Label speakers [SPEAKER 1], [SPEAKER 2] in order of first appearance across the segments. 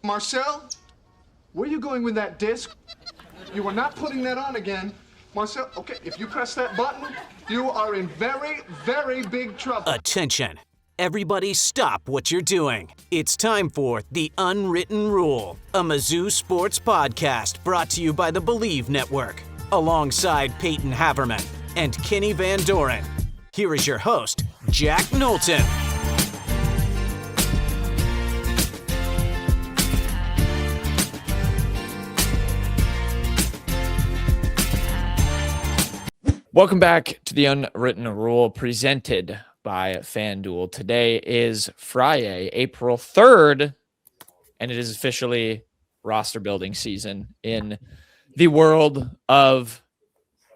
[SPEAKER 1] Marcel, where are you going with that disc? You are not putting that on again. Marcel, okay, if you press that button, you are in very, very big trouble.
[SPEAKER 2] Attention. Everybody stop what you're doing. It's time for The Unwritten Rule, a Mizzou sports podcast brought to you by the Believe Network, alongside Peyton Haverman and Kenny Van Doren. Here is your host, Jack Knowlton.
[SPEAKER 3] Welcome back to The Unwritten Rule, presented by FanDuel. Today is Friday, April 3rd, and it is officially roster building season in the world of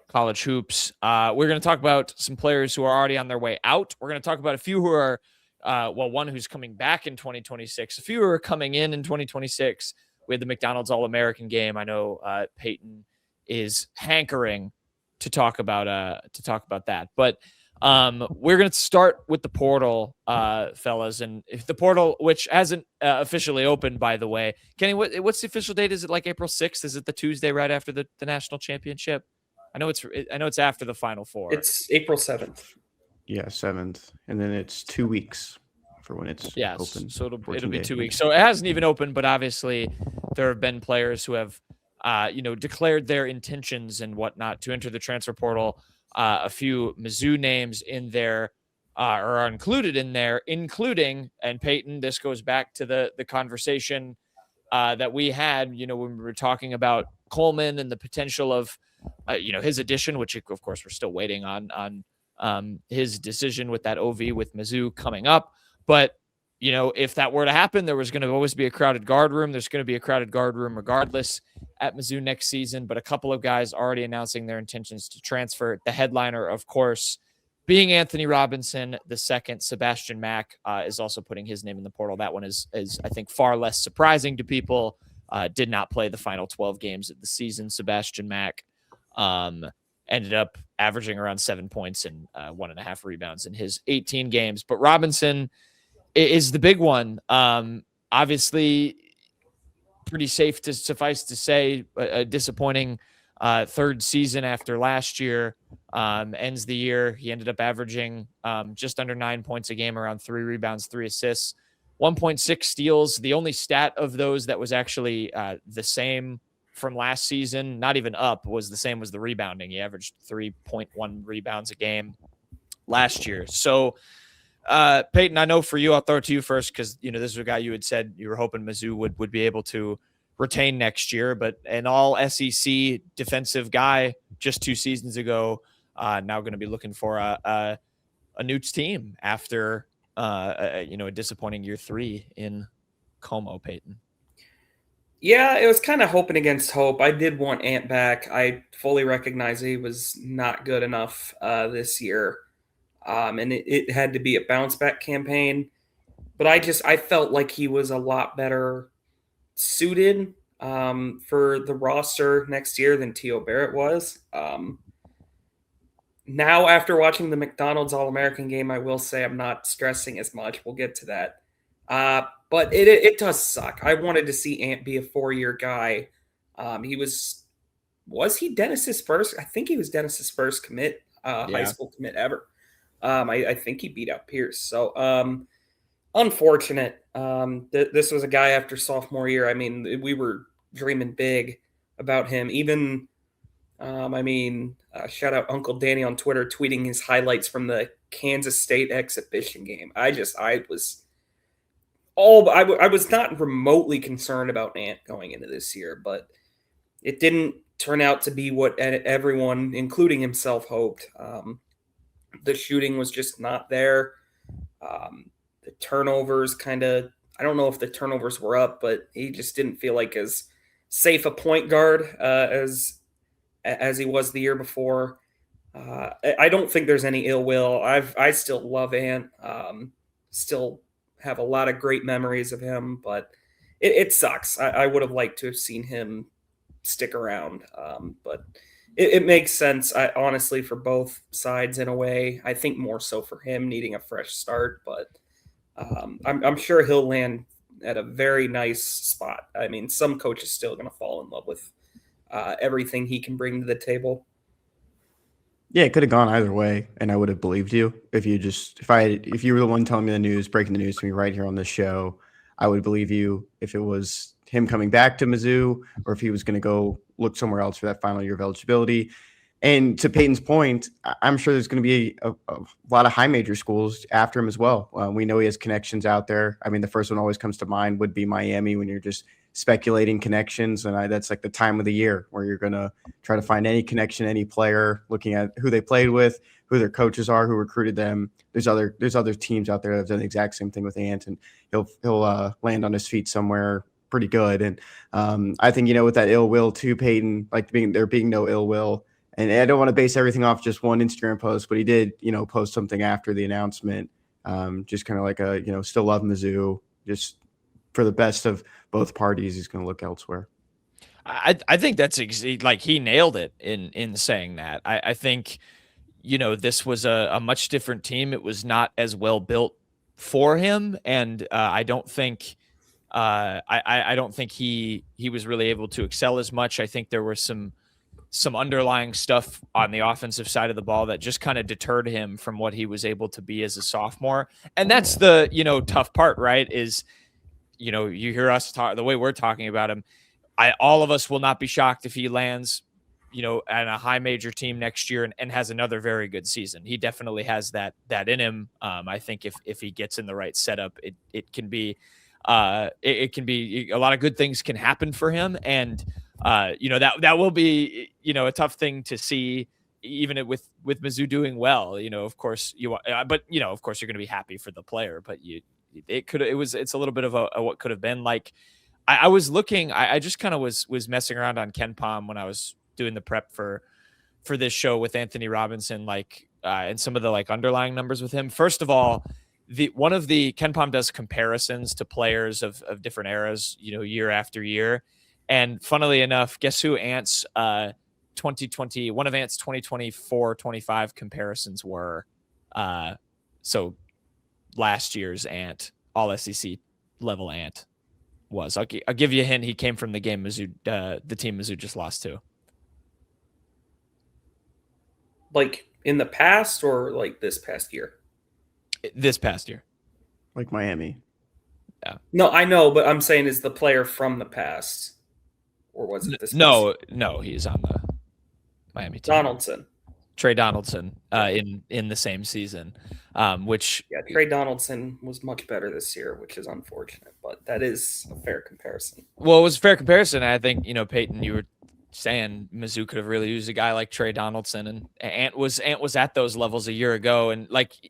[SPEAKER 3] college hoops. We're going to talk about some players who are already on their way out. We're going to talk about a few who are, one who's coming back in 2026, a few who are coming in 2026. We had the McDonald's All-American game. I know Payton is hankering to talk about that, but we're going to start with the portal, fellas, and if the portal, which hasn't officially opened, by the way. Kenny, what's the official date? Is it like April 6th? Is it the Tuesday right after the national championship? I know it's after the Final Four.
[SPEAKER 4] It's April 7th.
[SPEAKER 5] Yeah, 7th, and then it's 2 weeks for when it's open.
[SPEAKER 3] So it'll be 2 weeks. So it hasn't even opened, but obviously there have been players who have declared their intentions and whatnot to enter the transfer portal. A few Mizzou names in there are included in there, including, and Peyton, this goes back to the conversation that we had, when we were talking about Coleman and the potential of, his addition, which of course we're still waiting on his decision with that OV with Mizzou coming up. But if that were to happen, there was going to always be a crowded guard room. There's going to be a crowded guard room regardless at Mizzou next season, but a couple of guys already announcing their intentions to transfer. The headliner, of course, being Anthony Robinson. The second, Sebastian Mack, is also putting his name in the portal. That one is I think, far less surprising to people. Did not play the final 12 games of the season. Sebastian Mack ended up averaging around 7 points and 1.5 rebounds in his 18 games. But Robinson is the big one. Obviously, pretty safe to suffice to say, a disappointing third season after last year. Ends the year. He ended up averaging just under 9 points a game, around 3 rebounds, 3 assists, 1.6 steals. The only stat of those that was actually the same from last season, not even up, was the same as the rebounding. He averaged 3.1 rebounds a game last year. So, Peyton, I know for you, I'll throw it to you first because, this is a guy you had said you were hoping Mizzou would be able to retain next year, but an all SEC defensive guy just 2 seasons ago, now going to be looking for a Newt's team after, a disappointing year 3 in Como, Peyton.
[SPEAKER 4] Yeah, it was kind of hoping against hope. I did want Ant back. I fully recognize he was not good enough this year. And it had to be a bounce back campaign, but I felt like he was a lot better suited for the roster next year than T.O. Barrett was. Now, after watching the McDonald's All-American game, I will say I'm not stressing as much. We'll get to that. But it does suck. I wanted to see Ant be a 4-year guy. He was he Dennis's first? I think he was Dennis's first commit, high school commit ever. I think he beat out Pierce. So, unfortunate. This was a guy after sophomore year. I mean, we were dreaming big about him. Even, shout out Uncle Danny on Twitter tweeting his highlights from the Kansas State exhibition game. I was not remotely concerned about Ant going into this year, but it didn't turn out to be what everyone, including himself, hoped. The shooting was just not there. The turnovers I don't know if the turnovers were up, but he just didn't feel like as safe a point guard as he was the year before. I don't think there's any ill will. I still love Ant. Still have a lot of great memories of him, but it sucks. I would have liked to have seen him stick around, but it makes sense, honestly, for both sides in a way. I think more so for him needing a fresh start, but I'm sure he'll land at a very nice spot. I mean, some coach is still going to fall in love with everything he can bring to the table.
[SPEAKER 5] Yeah, it could have gone either way, and I would have believed you if you were the one telling me the news, breaking the news to me right here on this show. I would believe you if it was him coming back to Mizzou or if he was going to go look somewhere else for that final year of eligibility. And to Peyton's point, I'm sure there's going to be a lot of high major schools after him as well. We know he has connections out there. I mean, the first one always comes to mind would be Miami when you're just speculating connections. And that's like the time of the year where you're going to try to find any connection, any player, looking at who they played with, who their coaches are, who recruited them. There's other teams out there that have done the exact same thing with Ant, and he'll land on his feet somewhere pretty good. And I think, with that ill will too, Peyton, like there being no ill will. And I don't want to base everything off just one Instagram post, but he did, post something after the announcement, just kind of like still love Mizzou, just for the best of both parties. He's going to look elsewhere.
[SPEAKER 3] I think that's like he nailed it in saying that. I think, this was a much different team. It was not as well built for him, and I don't think I don't think he was really able to excel as much. I think there was some underlying stuff on the offensive side of the ball that just kind of deterred him from what he was able to be as a sophomore. And that's the, tough part, right? Is, you hear us talk the way we're talking about him. All of us will not be shocked if he lands, at a high major team next year and has another very good season. He definitely has that in him. I think if he gets in the right setup, it can be it can be a lot of good things can happen for him. And, that will be, a tough thing to see, even with Mizzou doing well. Of course of course you're going to be happy for the player, but it's a little bit of a what could have been. Like I was looking, I just kind of was messing around on KenPom when I was doing the prep for this show with Anthony Robinson, and some of the underlying numbers with him. First of all, one of the KenPom does comparisons to players of different eras, year after year. And funnily enough, guess who Ant's 2020, one of Ant's 2024-25 comparisons were. So last year's Ant, all SEC level Ant was. I'll give you a hint. He came from the game Mizzou, the team Mizzou just lost to.
[SPEAKER 4] Like in the past or like this past year?
[SPEAKER 3] This past year.
[SPEAKER 5] Like Miami.
[SPEAKER 4] Yeah. No, I know, but I'm saying is the player from the past. Or was it this?
[SPEAKER 3] No, he's on the Miami team.
[SPEAKER 4] Donaldson.
[SPEAKER 3] Trey Donaldson in the same season, which...
[SPEAKER 4] Yeah, Trey Donaldson was much better this year, which is unfortunate, but that is a fair comparison.
[SPEAKER 3] Well, it was a fair comparison. I think, Peyton, you were saying Mizzou could have really used a guy like Trey Donaldson, and Ant was at those levels a year ago. And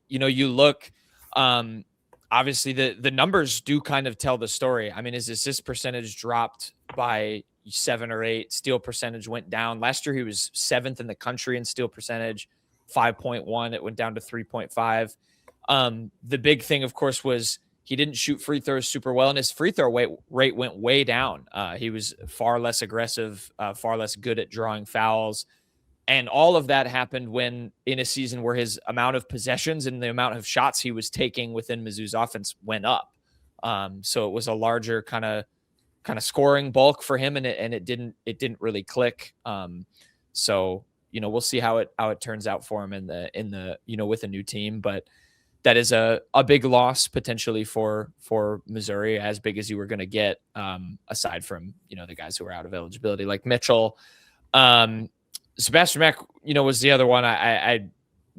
[SPEAKER 3] you look, obviously the numbers do kind of tell the story. I mean, his assist percentage dropped by 7 or 8. Steal percentage went down. Last year he was 7th in the country in steal percentage, 5.1. It went down to 3.5. The big thing, of course, was he didn't shoot free throws super well, and his free throw rate went way down. He was far less aggressive, far less good at drawing fouls. And all of that happened when in a season where his amount of possessions and the amount of shots he was taking within Mizzou's offense went up. So it was a larger kind of scoring bulk for him, and it didn't really click. So we'll see how it turns out for him in the with a new team, but that is a big loss potentially for Missouri, as big as you were going to get, aside from the guys who are out of eligibility like Mitchell. Sebastian Mack was the other one. I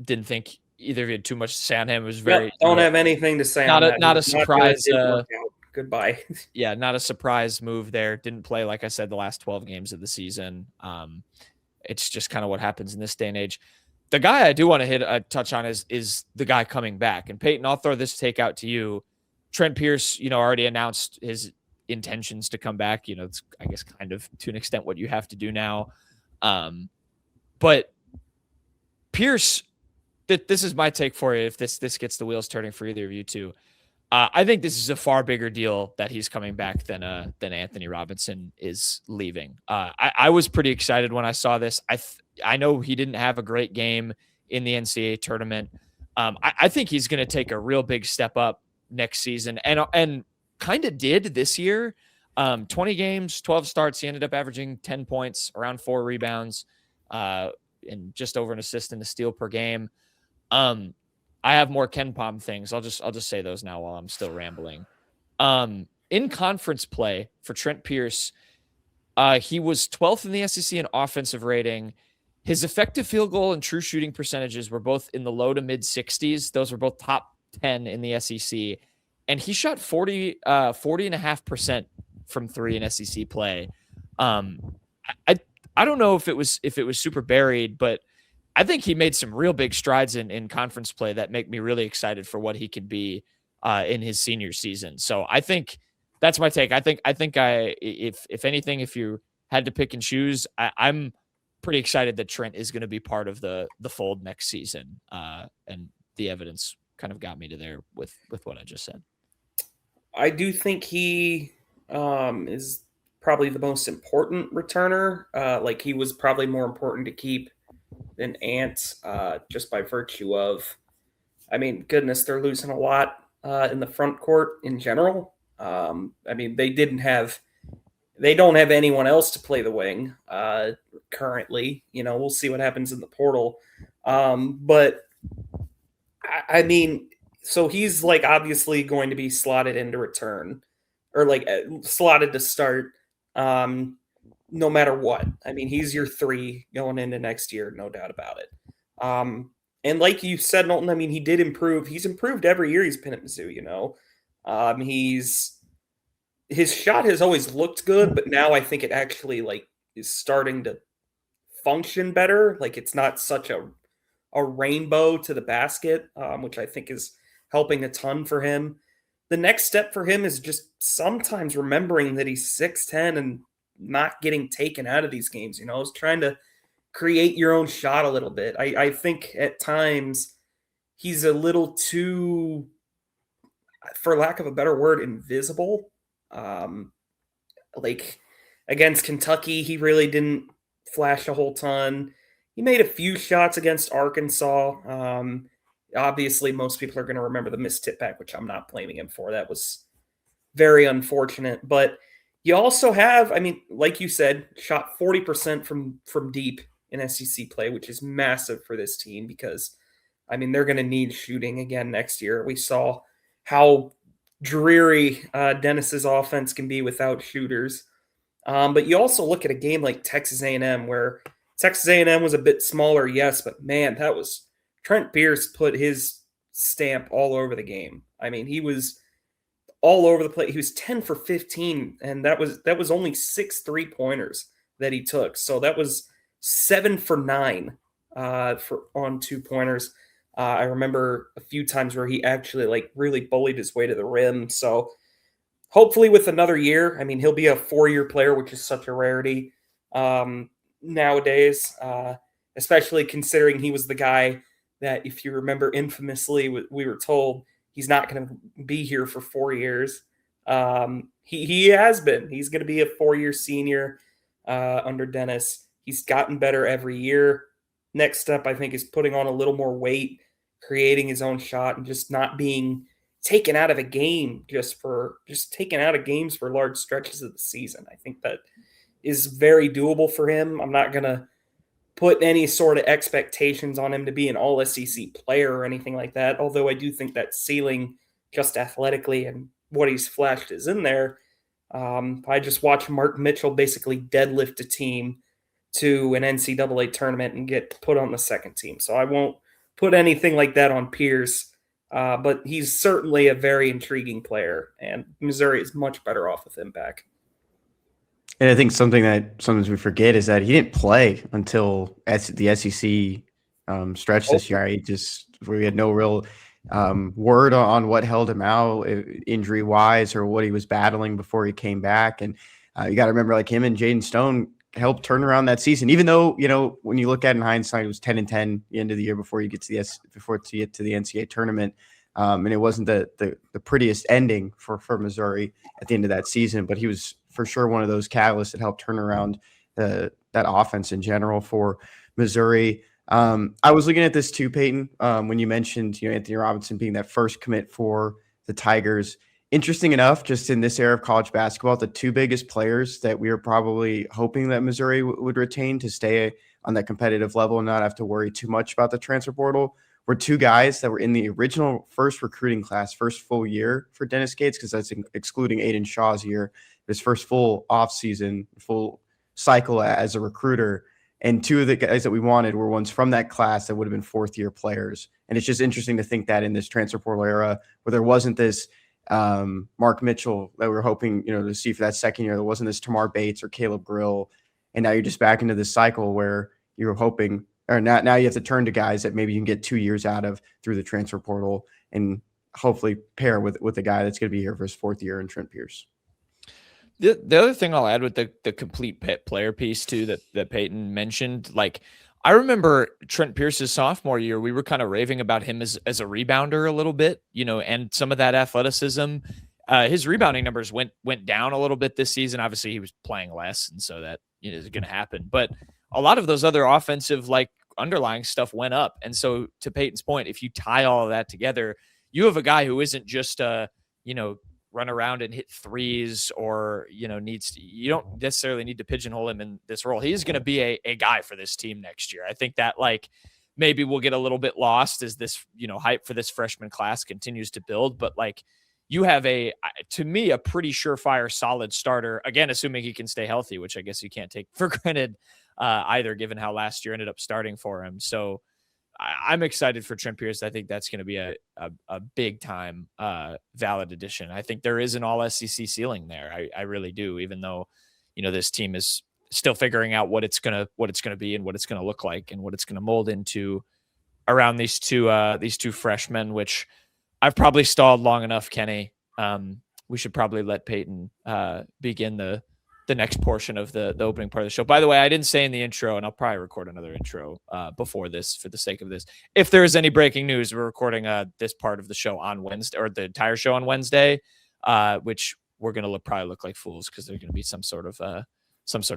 [SPEAKER 3] didn't think either of you had too much to say on him. It was very
[SPEAKER 4] don't have anything to say on that.
[SPEAKER 3] Not a surprise.
[SPEAKER 4] Goodbye.
[SPEAKER 3] Yeah, not a surprise move there. Didn't play, like I said, the last 12 games of the season. It's just kind of what happens in this day and age. The guy I do want to hit a touch on is the guy coming back. And Peyton, I'll throw this take out to you. Trent Pierce, already announced his intentions to come back. It's, I guess, kind of to an extent what you have to do now. But Pierce, this is my take for you. If this gets the wheels turning for either of you two. I think this is a far bigger deal that he's coming back than Anthony Robinson is leaving. I was pretty excited when I saw this. I know he didn't have a great game in the NCAA tournament. I think he's going to take a real big step up next season. And kind of did this year. 20 games, 12 starts. He ended up averaging 10 points, around 4 rebounds, and just over an assist and a steal per game. I have more Ken Pom things. I'll just say those now while I'm still rambling. In conference play for Trent Pierce, he was 12th in the SEC in offensive rating. His effective field goal and true shooting percentages were both in the low to mid 60s. Those were both top 10 in the SEC. And he shot 40.5% from 3 in SEC play. I don't know if it was super buried, but I think he made some real big strides in conference play that make me really excited for what he could be in his senior season. So I think that's my take. If anything, if you had to pick and choose, I'm pretty excited that Trent is going to be part of the fold next season. And the evidence kind of got me to there with what I just said.
[SPEAKER 4] I do think he is probably the most important returner. Like he was probably more important to keep than Ant, just by virtue of, I mean, goodness, they're losing a lot in the front court in general. I mean, they don't have anyone else to play the wing currently. You know, we'll see what happens in the portal. But I mean, so he's like obviously going to be slotted into return or like slotted to start no matter what. I mean, he's your 3 going into next year, no doubt about it. And like you said, Knowlton, I mean, he did improve. He's improved every year he's been at Mizzou, you know. His shot has always looked good, but now I think it actually like is starting to function better. Like it's not such a rainbow to the basket, which I think is helping a ton for him. The next step for him is just sometimes remembering that he's 6'10" and not getting taken out of these games. You know, is trying to create your own shot a little bit. I think at times he's a little too, for lack of a better word, invisible. Like against Kentucky, he really didn't flash a whole ton. He made a few shots against Arkansas. Obviously, most people are going to remember the missed tip back, which I'm not blaming him for. That was very unfortunate. But you also have, I mean, like you said, shot 40% from deep in SEC play, which is massive for this team because, I mean, they're going to need shooting again next year. We saw how dreary Dennis's offense can be without shooters. But you also look at a game like Texas A&M, where Texas A&M was a bit smaller, yes, but man, that was Trent Pierce put his stamp all over the game. I mean, he was all over the place. He was 10 for 15, and that was only 6 3-pointers that he took. So that was 7 for 9 on 2-pointers. I remember a few times where he actually like really bullied his way to the rim. So hopefully with another year, I mean, he'll be a 4-year player, which is such a rarity nowadays, especially considering he was the guy that, if you remember infamously, we were told he's not going to be here for 4 years. He has been. He's going to be a 4-year senior under Dennis. He's gotten better every year. Next step, I think, is putting on a little more weight, creating his own shot, and just not being taken out of a game just taken out of games for large stretches of the season. I think that is very doable for him. I'm not going to put any sort of expectations on him to be an all SEC player or anything like that. Although I do think that ceiling just athletically and what he's flashed is in there. I just watched Mark Mitchell basically deadlift a team to an NCAA tournament and get put on the second team. So I won't put anything like that on Pierce, but he's certainly a very intriguing player, and Missouri is much better off with him back.
[SPEAKER 5] And I think something that sometimes we forget is that he didn't play until the SEC stretch this year. We had no real word on what held him out injury wise or what he was battling before he came back. And you got to remember, like, him and Jaden Stone helped turn around that season, even though, you know, when you look at it in hindsight, it was 10-10 the end of the year before you get to the NCAA tournament. And it wasn't the prettiest ending for Missouri at the end of that season, but he was for sure one of those catalysts that helped turn around that offense in general for Missouri. I was looking at this too, Peyton, when you mentioned, Anthony Robinson being that first commit for the Tigers. interesting enough, just in this era of college basketball, the two biggest players that we were probably hoping that Missouri would retain to stay on that competitive level and not have to worry too much about the transfer portal were two guys that were in the original first recruiting class, first full year for Dennis Gates, because that's excluding Aiden Shaw's year, his first full offseason, full cycle as a recruiter. And two of the guys that we wanted were ones from that class that would have been fourth-year players. And it's just interesting to think that in this transfer portal era where there wasn't this Mark Mitchell that we were hoping, to see for that second year. There wasn't this Tamar Bates or Caleb Grill. And now you're just back into this cycle where you're hoping, or now you have to turn to guys that maybe you can get 2 years out of through the transfer portal and hopefully pair with a guy that's going to be here for his fourth year in Trent Pierce.
[SPEAKER 3] The other thing I'll add with the complete player piece too that Peyton mentioned, like I remember Trent Pierce's sophomore year, we were kind of raving about him as a rebounder a little bit, and some of that athleticism. His rebounding numbers went down a little bit this season. Obviously, he was playing less, and so that is going to happen. But a lot of those other offensive underlying stuff went up. And so to Peyton's point, if you tie all of that together, you have a guy who isn't just run around and hit threes or, you don't necessarily need to pigeonhole him in this role. He's going to be a guy for this team next year. I think that maybe we'll get a little bit lost as this, hype for this freshman class continues to build. But you have to me, a pretty surefire solid starter, again, assuming he can stay healthy, which I guess you can't take for granted either, given how last year ended up starting for him. So I'm excited for Trent Pierce. I think that's going to be a big time valid addition. I think there is an all SEC ceiling there. I really do, even though, this team is still figuring out what it's going to be and what it's going to look like and what it's going to mold into around these two freshmen, which I've probably stalled long enough, Kenny. We should probably let Peyton begin the next portion of the opening part of the show. By the way, I didn't say in the intro, and I'll probably record another intro before this for the sake of this. If there is any breaking news, we're recording this part of the show on Wednesday, or the entire show on Wednesday, which we're going to probably look like fools because there's going to be some sort of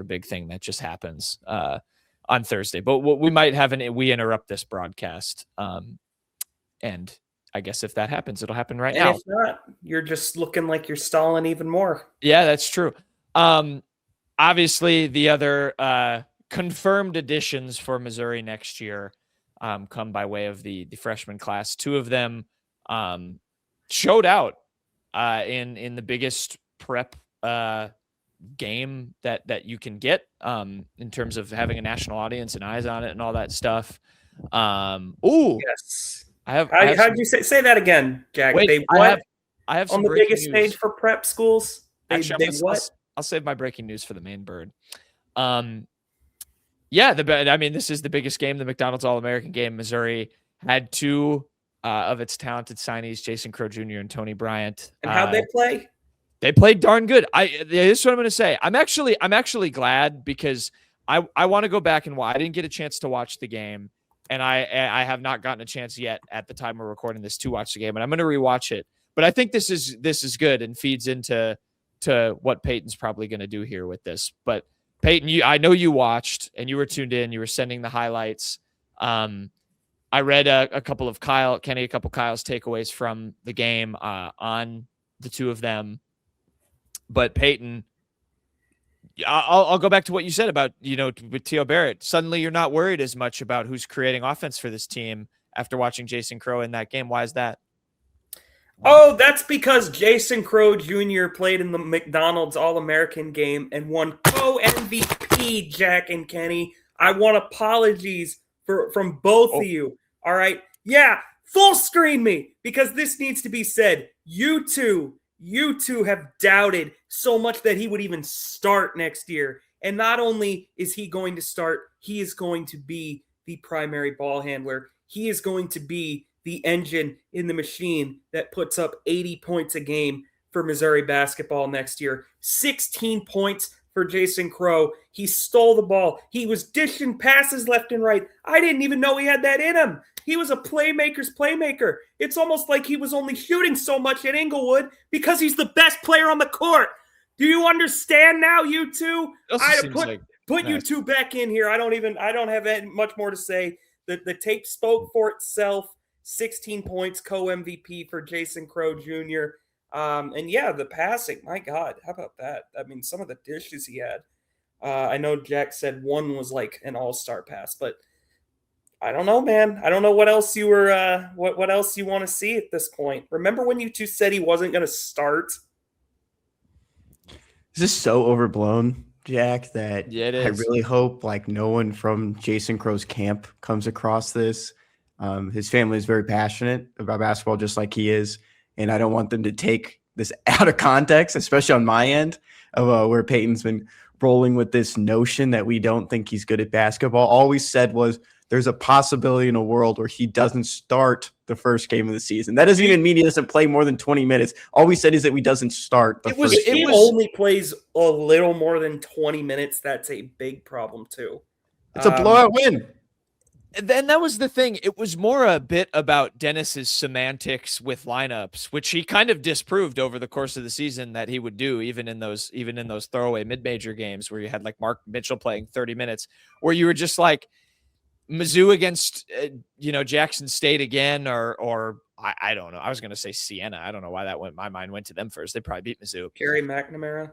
[SPEAKER 3] big thing that just happens on Thursday. But we might have we interrupt this broadcast. And I guess if that happens, it'll happen right now.
[SPEAKER 4] If not, you're just looking like you're stalling even more.
[SPEAKER 3] Yeah, that's true. Obviously the other confirmed additions for Missouri next year come by way of the freshman class. Two of them showed out in the biggest prep game that you can get in terms of having a national audience and eyes on it and all that stuff.
[SPEAKER 4] Yes. How'd you say that again, Jack?
[SPEAKER 3] Wait,
[SPEAKER 4] they what?
[SPEAKER 3] I have
[SPEAKER 4] on
[SPEAKER 3] some
[SPEAKER 4] the biggest
[SPEAKER 3] news.
[SPEAKER 4] Stage for prep schools.
[SPEAKER 3] Actually, I'll save my breaking news for the main bird. This is the biggest game, the McDonald's All-American game. Missouri had two of its talented signees, Jason Crowe Jr. and Toni Bryant.
[SPEAKER 4] And how'd they play?
[SPEAKER 3] They played darn good. This is what I'm going to say. I'm actually glad because I want to go back and watch. I didn't get a chance to watch the game, and I have not gotten a chance yet at the time we're recording this to watch the game, and I'm going to rewatch it. But I think this is good and feeds into what Peyton's probably going to do here with this. But Peyton, I know you watched and you were tuned in. You were sending the highlights. I read a couple of Kyle's takeaways from the game on the two of them. But Peyton, I'll go back to what you said about, with T.O. Barrett. Suddenly you're not worried as much about who's creating offense for this team after watching Jason Crowe in that game. Why is that?
[SPEAKER 4] Oh, that's because Jason Crowe Jr. played in the McDonald's All-American game and won co-MVP, Jack and Kenny. I want apologies from both of you. All right? Yeah, full screen me because this needs to be said. You two have doubted so much that he would even start next year. And not only is he going to start, he is going to be the primary ball handler. He is going to be the engine in the machine that puts up 80 points a game for Missouri basketball next year. 16 points for Jason Crowe. He stole the ball. He was dishing passes left and right. I didn't even know he had that in him. He was a playmaker's playmaker. It's almost like he was only shooting so much at Inglewood because he's the best player on the court. Do you understand now, you two? Put you two back in here. I don't have much more to say. The tape spoke for itself. 16 points, co-MVP for Jason Crowe Jr. And yeah, the passing, my God, how about that? I mean, some of the dishes he had. I know Jack said one was like an all-star pass, but I don't know, man. I don't know what else you were, what else you want to see at this point. Remember when you two said he wasn't going to start?
[SPEAKER 5] Is this so overblown, Jack, that
[SPEAKER 3] Yeah, it
[SPEAKER 5] I
[SPEAKER 3] is.
[SPEAKER 5] really hope like no one from Jason Crowe's camp comes across this. His family is very passionate about basketball, just like he is. And I don't want them to take this out of context, especially on my end of where Peyton's been rolling with this notion that we don't think he's good at basketball. All we said was there's a possibility in a world where he doesn't start the first game of the season. That doesn't even mean he doesn't play more than 20 minutes. All we said is that he doesn't start the first game.
[SPEAKER 4] If he only plays a little more than 20 minutes, that's a big problem too.
[SPEAKER 5] It's a blowout win.
[SPEAKER 3] Then that was the thing. It was more a bit about Dennis's semantics with lineups, which he kind of disproved over the course of the season that he would do, even in those throwaway mid-major games where you had like Mark Mitchell playing 30 minutes, where you were just like Mizzou against Jackson State again, or I don't know. I was going to say Siena. I don't know why that went. My mind went to them first. They probably beat Mizzou.
[SPEAKER 4] Gary McNamara.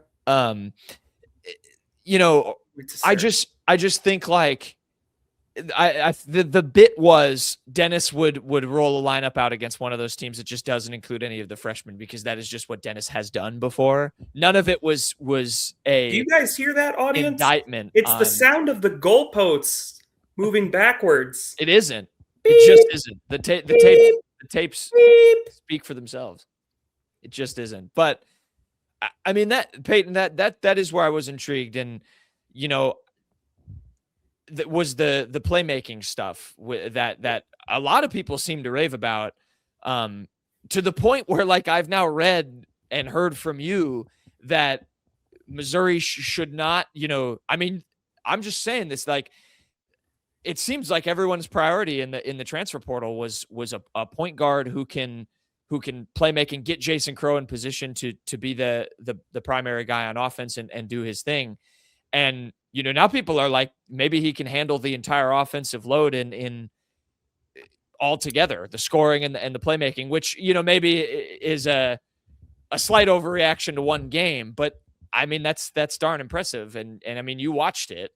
[SPEAKER 3] I just think like. The bit was Dennis would roll a lineup out against one of those teams that just doesn't include any of the freshmen because that is just what Dennis has done before. None of it was a.
[SPEAKER 4] Do you guys hear that, audience?
[SPEAKER 3] Indictment.
[SPEAKER 4] It's the sound of the goalposts moving backwards.
[SPEAKER 3] It isn't.
[SPEAKER 4] Beep.
[SPEAKER 3] It just isn't. The tapes
[SPEAKER 4] Beep.
[SPEAKER 3] speak for themselves. It just isn't. But I mean that Peyton, that is where I was intrigued, and that was the playmaking stuff that a lot of people seem to rave about, to the point where like I've now read and heard from you that Missouri should not, I mean, I'm just saying this, like, it seems like everyone's priority in the transfer portal was a point guard who can play make and get Jason Crowe in position to be the primary guy on offense and do his thing. And, now people are like, maybe he can handle the entire offensive load in all together, the scoring and the playmaking, which, maybe is a slight overreaction to one game, but I mean, that's darn impressive. And I mean, you watched it.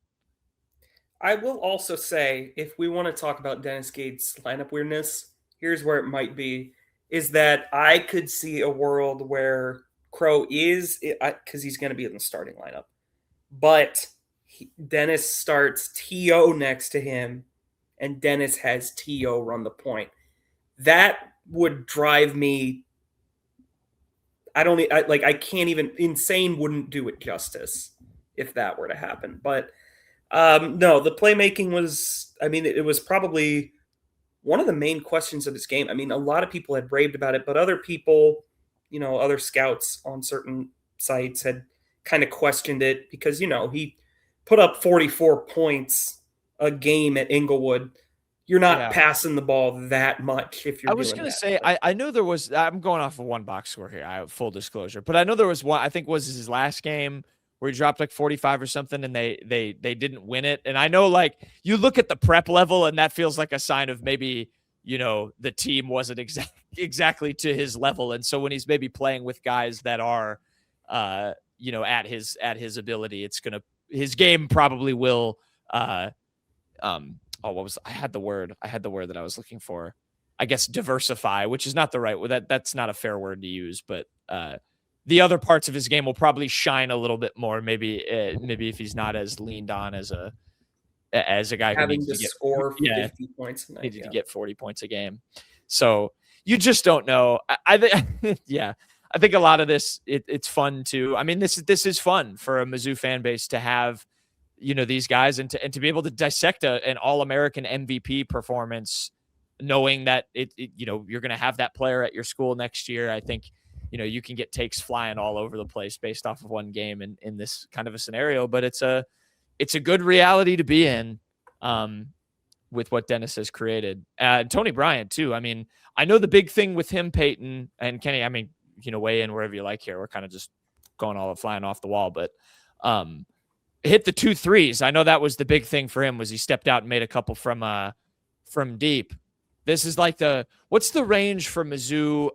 [SPEAKER 4] I will also say, if we want to talk about Dennis Gate's lineup weirdness, here's where it might be, is that I could see a world where Crowe is, because he's going to be in the starting lineup, but Dennis starts T.O. next to him, and Dennis has T.O. run the point. That would drive me. I can't even. Insane wouldn't do it justice if that were to happen. But no, the playmaking was. I mean, it was probably one of the main questions of this game. I mean, a lot of people had raved about it, but other people, other scouts on certain sites had kind of questioned it because he put up 44 points a game at Inglewood. You're not passing the ball that much if you're
[SPEAKER 3] I was going to say, I know there was, I'm going off of one box score here, I have full disclosure, but I know there was one, I think was his last game where he dropped like 45 or something and they didn't win it. And I know like you look at the prep level and that feels like a sign of maybe, the team wasn't exactly to his level. And so when he's maybe playing with guys that are, at his ability, his game probably will, I had the word that I was looking for. I guess diversify, which is not the right word. That's not a fair word to use, but the other parts of his game will probably shine a little bit more. Maybe if he's not as leaned on as a guy who needs to
[SPEAKER 4] score 50 points a night,
[SPEAKER 3] needed to get 40 points a game. So you just don't know. I think I think a lot of this it's fun too. I mean, this is fun for a Mizzou fan base to have, these guys and to be able to dissect an All-American MVP performance, knowing that you're going to have that player at your school next year. I think, you can get takes flying all over the place based off of one game in this kind of a scenario, but it's a good reality to be in with what Dennis has created. Toni Bryant too. I mean, I know the big thing with him, Peyton and Kenny, I mean, weigh in wherever you like here. We're kind of just going all flying off the wall, but hit the 2 threes. I know that was the big thing for him was he stepped out and made a couple from deep. This is like what's the range for Mizzou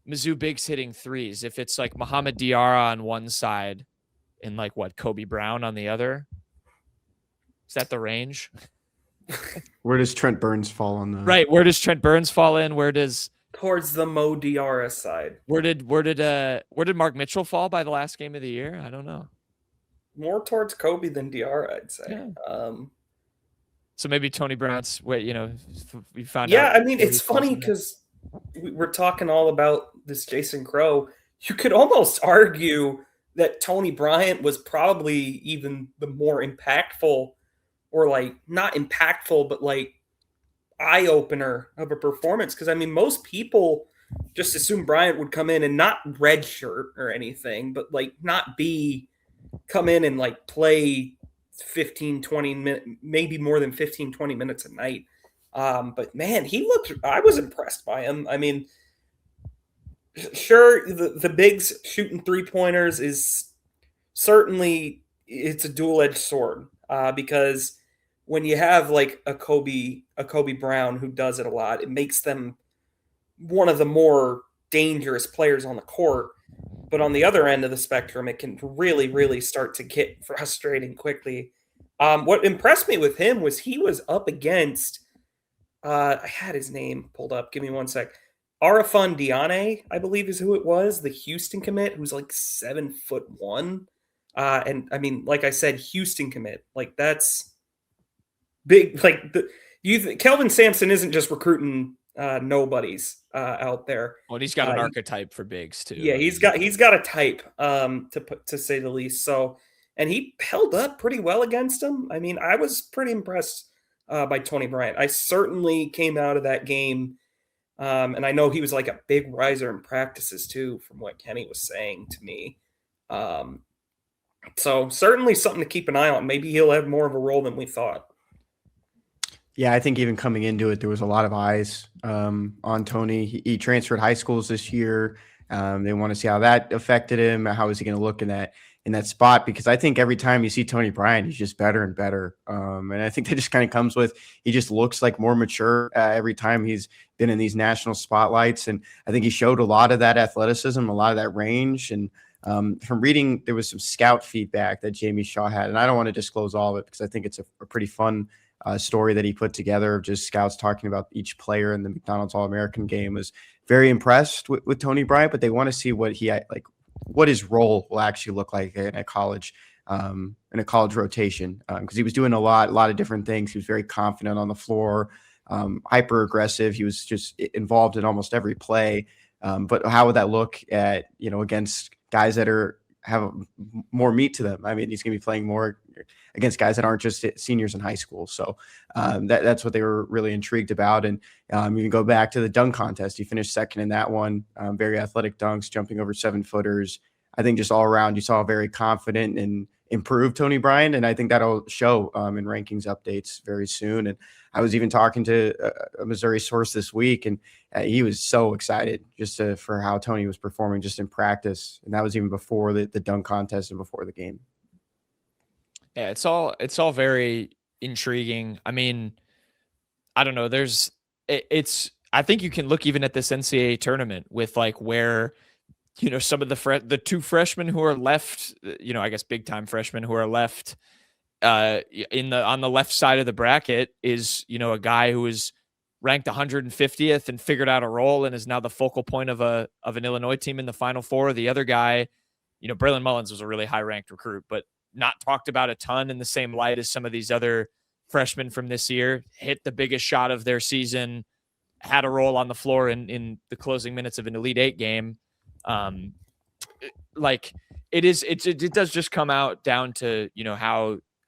[SPEAKER 3] Mizzou bigs hitting threes. If it's like Muhammad Diarra on one side and like Kobe Brown on the other, is that the range?
[SPEAKER 5] Where does Trent Burns fall on the
[SPEAKER 3] right? Where does Trent Burns fall in? Where does
[SPEAKER 4] towards the Mo Diarra side?
[SPEAKER 3] Where did Mark Mitchell fall by the last game of the year? I don't know.
[SPEAKER 4] More towards Kobe than Diarra, I'd say.
[SPEAKER 3] Yeah. So maybe Toni Bryant's we found out.
[SPEAKER 4] Yeah, I mean, it's funny because we're talking all about this Jason Crowe. You could almost argue that Toni Bryant was probably even the more impactful, or like not impactful, but like eye opener of a performance. Because I mean, most people just assume Bryant would come in and not redshirt or anything, but like not come in and like play 15, 20 minutes, maybe more than 15, 20 minutes a night. But man, I was impressed by him. I mean, sure, the bigs shooting 3-pointers is certainly, it's a dual-edged sword, because when you have like a Kobe Brown who does it a lot, it makes them one of the more dangerous players on the court. But on the other end of the spectrum, it can really, really start to get frustrating quickly. What impressed me with him was he was up against, I had his name pulled up. Give me one sec. Arafan Diane, I believe is who it was, the Houston commit, who's like 7'1". And I mean, like I said, Houston commit, like that's big. Like Kelvin Sampson isn't just recruiting nobodies out there.
[SPEAKER 3] Well, he's got an archetype for bigs too.
[SPEAKER 4] Yeah, he's got a type, to say the least. So, and he held up pretty well against him. I mean, I was pretty impressed by Toni Bryant. I certainly came out of that game, and I know he was like a big riser in practices too, from what Kenny was saying to me. So certainly something to keep an eye on. Maybe he'll have more of a role than we thought.
[SPEAKER 5] Yeah, I think even coming into it, there was a lot of eyes on Toni. He transferred high schools this year. They want to see how that affected him. How is he going to look in that spot? Because I think every time you see Toni Bryant, he's just better and better. And I think that just kind of comes with, he just looks like more mature every time he's been in these national spotlights. And I think he showed a lot of that athleticism, a lot of that range. And from reading, there was some scout feedback that Jamie Shaw had. And I don't want to disclose all of it because I think it's a pretty fun story that he put together of just scouts talking about each player in the McDonald's All-American game. Was very impressed with Toni Bryant, but they want to see what his role will actually look like in a college rotation. Because he was doing a lot of different things. He was very confident on the floor, hyper aggressive. He was just involved in almost every play. But how would that look against guys that have more meat to them? I mean, he's going to be playing more against guys that aren't just seniors in high school. So that's what they were really intrigued about. And you can go back to the dunk contest. He finished second in that one. Very athletic dunks, jumping over 7-footers. I think just all around, you saw a very confident and improved Toni Bryant. And I think that'll show in rankings updates very soon. And I was even talking to a Missouri source this week, and he was so excited just for how Toni was performing just in practice. And that was even before the dunk contest and before the game.
[SPEAKER 3] Yeah, it's all very intriguing. I mean, I don't know. I think you can look even at this NCAA tournament with like where, some of the two freshmen who are left, I guess big time freshmen who are left on the left side of the bracket is, a guy who is ranked 150th and figured out a role and is now the focal point of an Illinois team in the Final Four. The other guy, Braylon Mullins was a really high ranked recruit, but not talked about a ton in the same light as some of these other freshmen from this year. Hit the biggest shot of their season, had a role on the floor in the closing minutes of an Elite Eight game. It does just come out down to,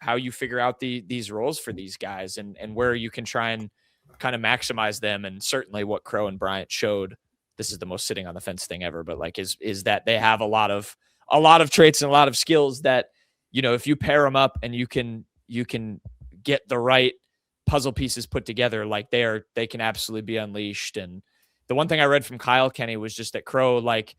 [SPEAKER 3] how you figure out these roles for these guys and where you can try and kind of maximize them. And certainly what Crowe and Bryant showed, this is the most sitting on the fence thing ever, but like, is that they have a lot of traits and a lot of skills that, if you pair them up and you can get the right puzzle pieces put together, like they can absolutely be unleashed. And the one thing I read from Kyle Kenny was just that Crowe, like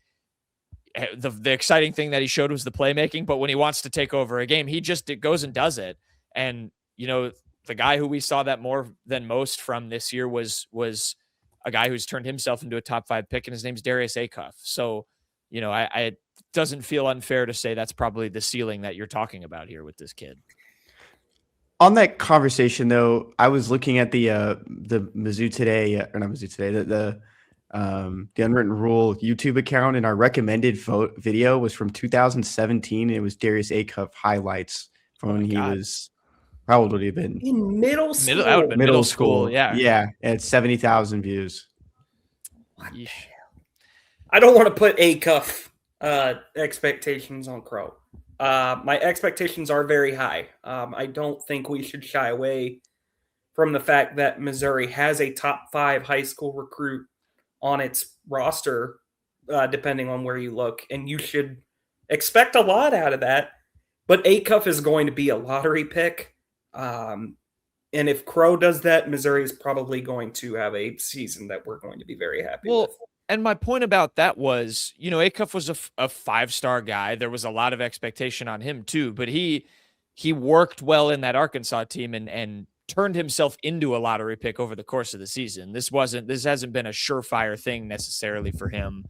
[SPEAKER 3] the exciting thing that he showed was the playmaking, but when he wants to take over a game, it goes and does it. And, the guy who we saw that more than most from this year was a guy who's turned himself into a top 5 pick, and his name's Darius Acuff. So, it doesn't feel unfair to say that's probably the ceiling that you're talking about here with this kid.
[SPEAKER 5] On that conversation, though, I was looking at the Mizzou Today, or not Mizzou Today, the Unwritten Rule YouTube account, and our recommended video was from 2017. And it was Darius Acuff highlights from when he was, how old would he have been?
[SPEAKER 4] In middle school.
[SPEAKER 3] That would have been middle school. Yeah.
[SPEAKER 5] Yeah. And it's 70,000 views.
[SPEAKER 4] I don't want to put Acuff expectations on Crowe. My expectations are very high. I don't think we should shy away from the fact that Missouri has a top 5 high school recruit on its roster, depending on where you look, and you should expect a lot out of that. But Acuff is going to be a lottery pick. And if Crowe does that, Missouri is probably going to have a season that we're going to be very happy with.
[SPEAKER 3] And my point about that was, Acuff was a 5-star guy. There was a lot of expectation on him too, but he worked well in that Arkansas team and turned himself into a lottery pick over the course of the season. This hasn't been a surefire thing necessarily for him,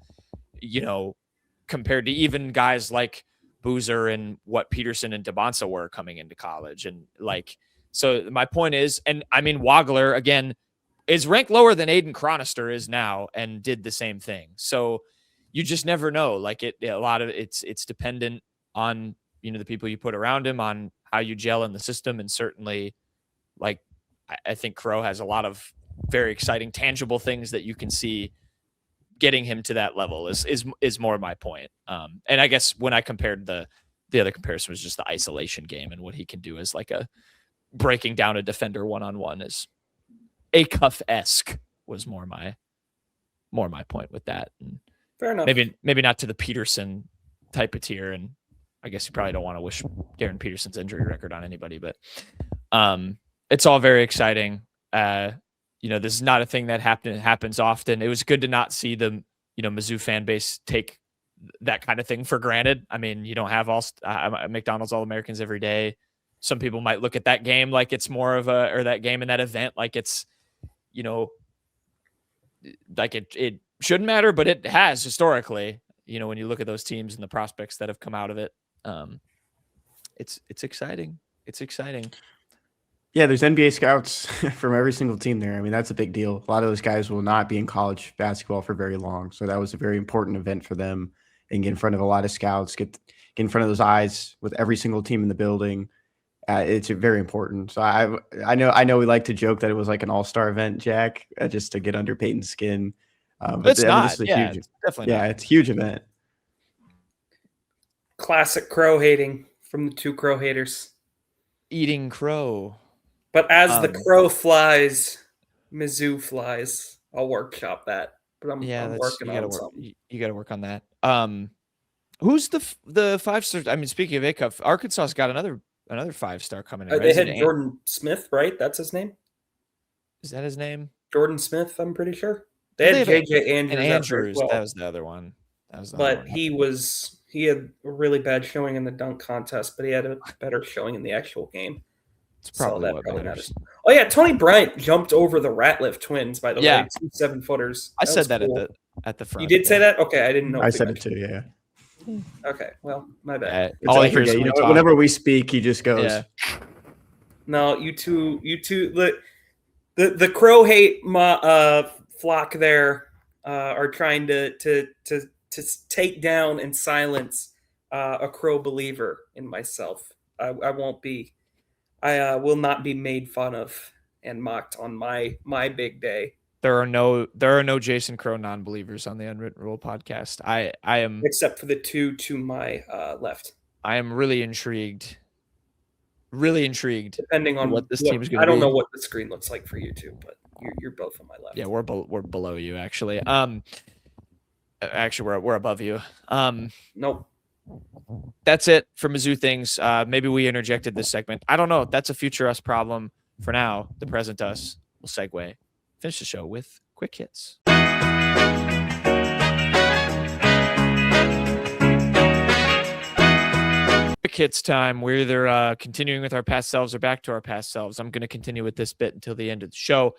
[SPEAKER 3] compared to even guys like Boozer and what Peterson and Dotson were coming into college. And so my point is, and I mean, Wagler again is ranked lower than Aiden Chronister is now and did the same thing. So you just never know. A lot of it's dependent on, the people you put around him, on how you gel in the system. And certainly I think Crowe has a lot of very exciting, tangible things that you can see getting him to that level is more my point. And I guess when I compared the other comparison was just the isolation game and what he can do as a breaking down a defender one-on-one is Acuff-esque was more my point with that. And
[SPEAKER 4] fair enough.
[SPEAKER 3] Maybe not to the Peterson type of tier. And I guess you probably don't want to wish Darren Peterson's injury record on anybody, but it's all very exciting. This is not a thing that happens often. It was good to not see the, Mizzou fan base take that kind of thing for granted. I mean, you don't have McDonald's All-Americans every day. Some people might look at that game like it's more of or that game and that event like it's, it shouldn't matter, but it has historically, when you look at those teams and the prospects that have come out of it. It's exciting. It's exciting.
[SPEAKER 5] Yeah, there's NBA scouts from every single team there. I mean, that's a big deal. A lot of those guys will not be in college basketball for very long. So that was a very important event for them, and get in front of a lot of scouts, get in front of those eyes with every single team in the building. It's very important. So I know we like to joke that it was like an all-star event, Jack, just to get under Peyton's skin.
[SPEAKER 3] But it's not. It's definitely not.
[SPEAKER 5] It's a huge event.
[SPEAKER 4] Classic Crowe hating from the 2 Crowe haters.
[SPEAKER 3] Eating crow.
[SPEAKER 4] But as the crow flies, Mizzou flies. I'll workship that. But I'm working on something.
[SPEAKER 3] You got to work on that. Who's the 5-star? I mean, speaking of Acuff, Arkansas's got another 5-star coming in.
[SPEAKER 4] They had Jordan Smith, right? That's his name.
[SPEAKER 3] Is that his name?
[SPEAKER 4] Jordan Smith, I'm pretty sure. They had JJ
[SPEAKER 3] Andrews.
[SPEAKER 4] Well.
[SPEAKER 3] That was the other one.
[SPEAKER 4] He had a really bad showing in the dunk contest, but he had a better showing in the actual game.
[SPEAKER 3] It's probably what matters.
[SPEAKER 4] Oh yeah, Toni Bryant jumped over the Ratliff twins. By the way, 2 7-footers.
[SPEAKER 3] I said that cool. at the front.
[SPEAKER 4] You did say that? Okay, I didn't know.
[SPEAKER 5] I said it too. Yeah.
[SPEAKER 4] Okay, well, my bad.
[SPEAKER 5] Whenever we speak, he just goes.
[SPEAKER 3] Yeah.
[SPEAKER 4] No, you two. The Crowe hate flock there are trying to take down and silence a Crowe believer in myself. I won't be. I will not be made fun of and mocked on my big day.
[SPEAKER 3] There are no Jason Crowe non-believers on the Unwritten Rule podcast. I am,
[SPEAKER 4] except for the 2 to my left.
[SPEAKER 3] I am really intrigued. Really intrigued.
[SPEAKER 4] Depending on
[SPEAKER 3] what this team is going to be.
[SPEAKER 4] I don't know what the screen looks like for you two, but you're both on my left.
[SPEAKER 3] Yeah, we're below you actually. Actually, we're above you.
[SPEAKER 4] Nope.
[SPEAKER 3] That's it for Mizzou things. Maybe we interjected this segment. I don't know. That's a future us problem. For now, the present us will segue. Finish the show with quick hits. Quick hits time. We're either continuing with our past selves or back to our past selves. I'm going to continue with this bit until the end of the show.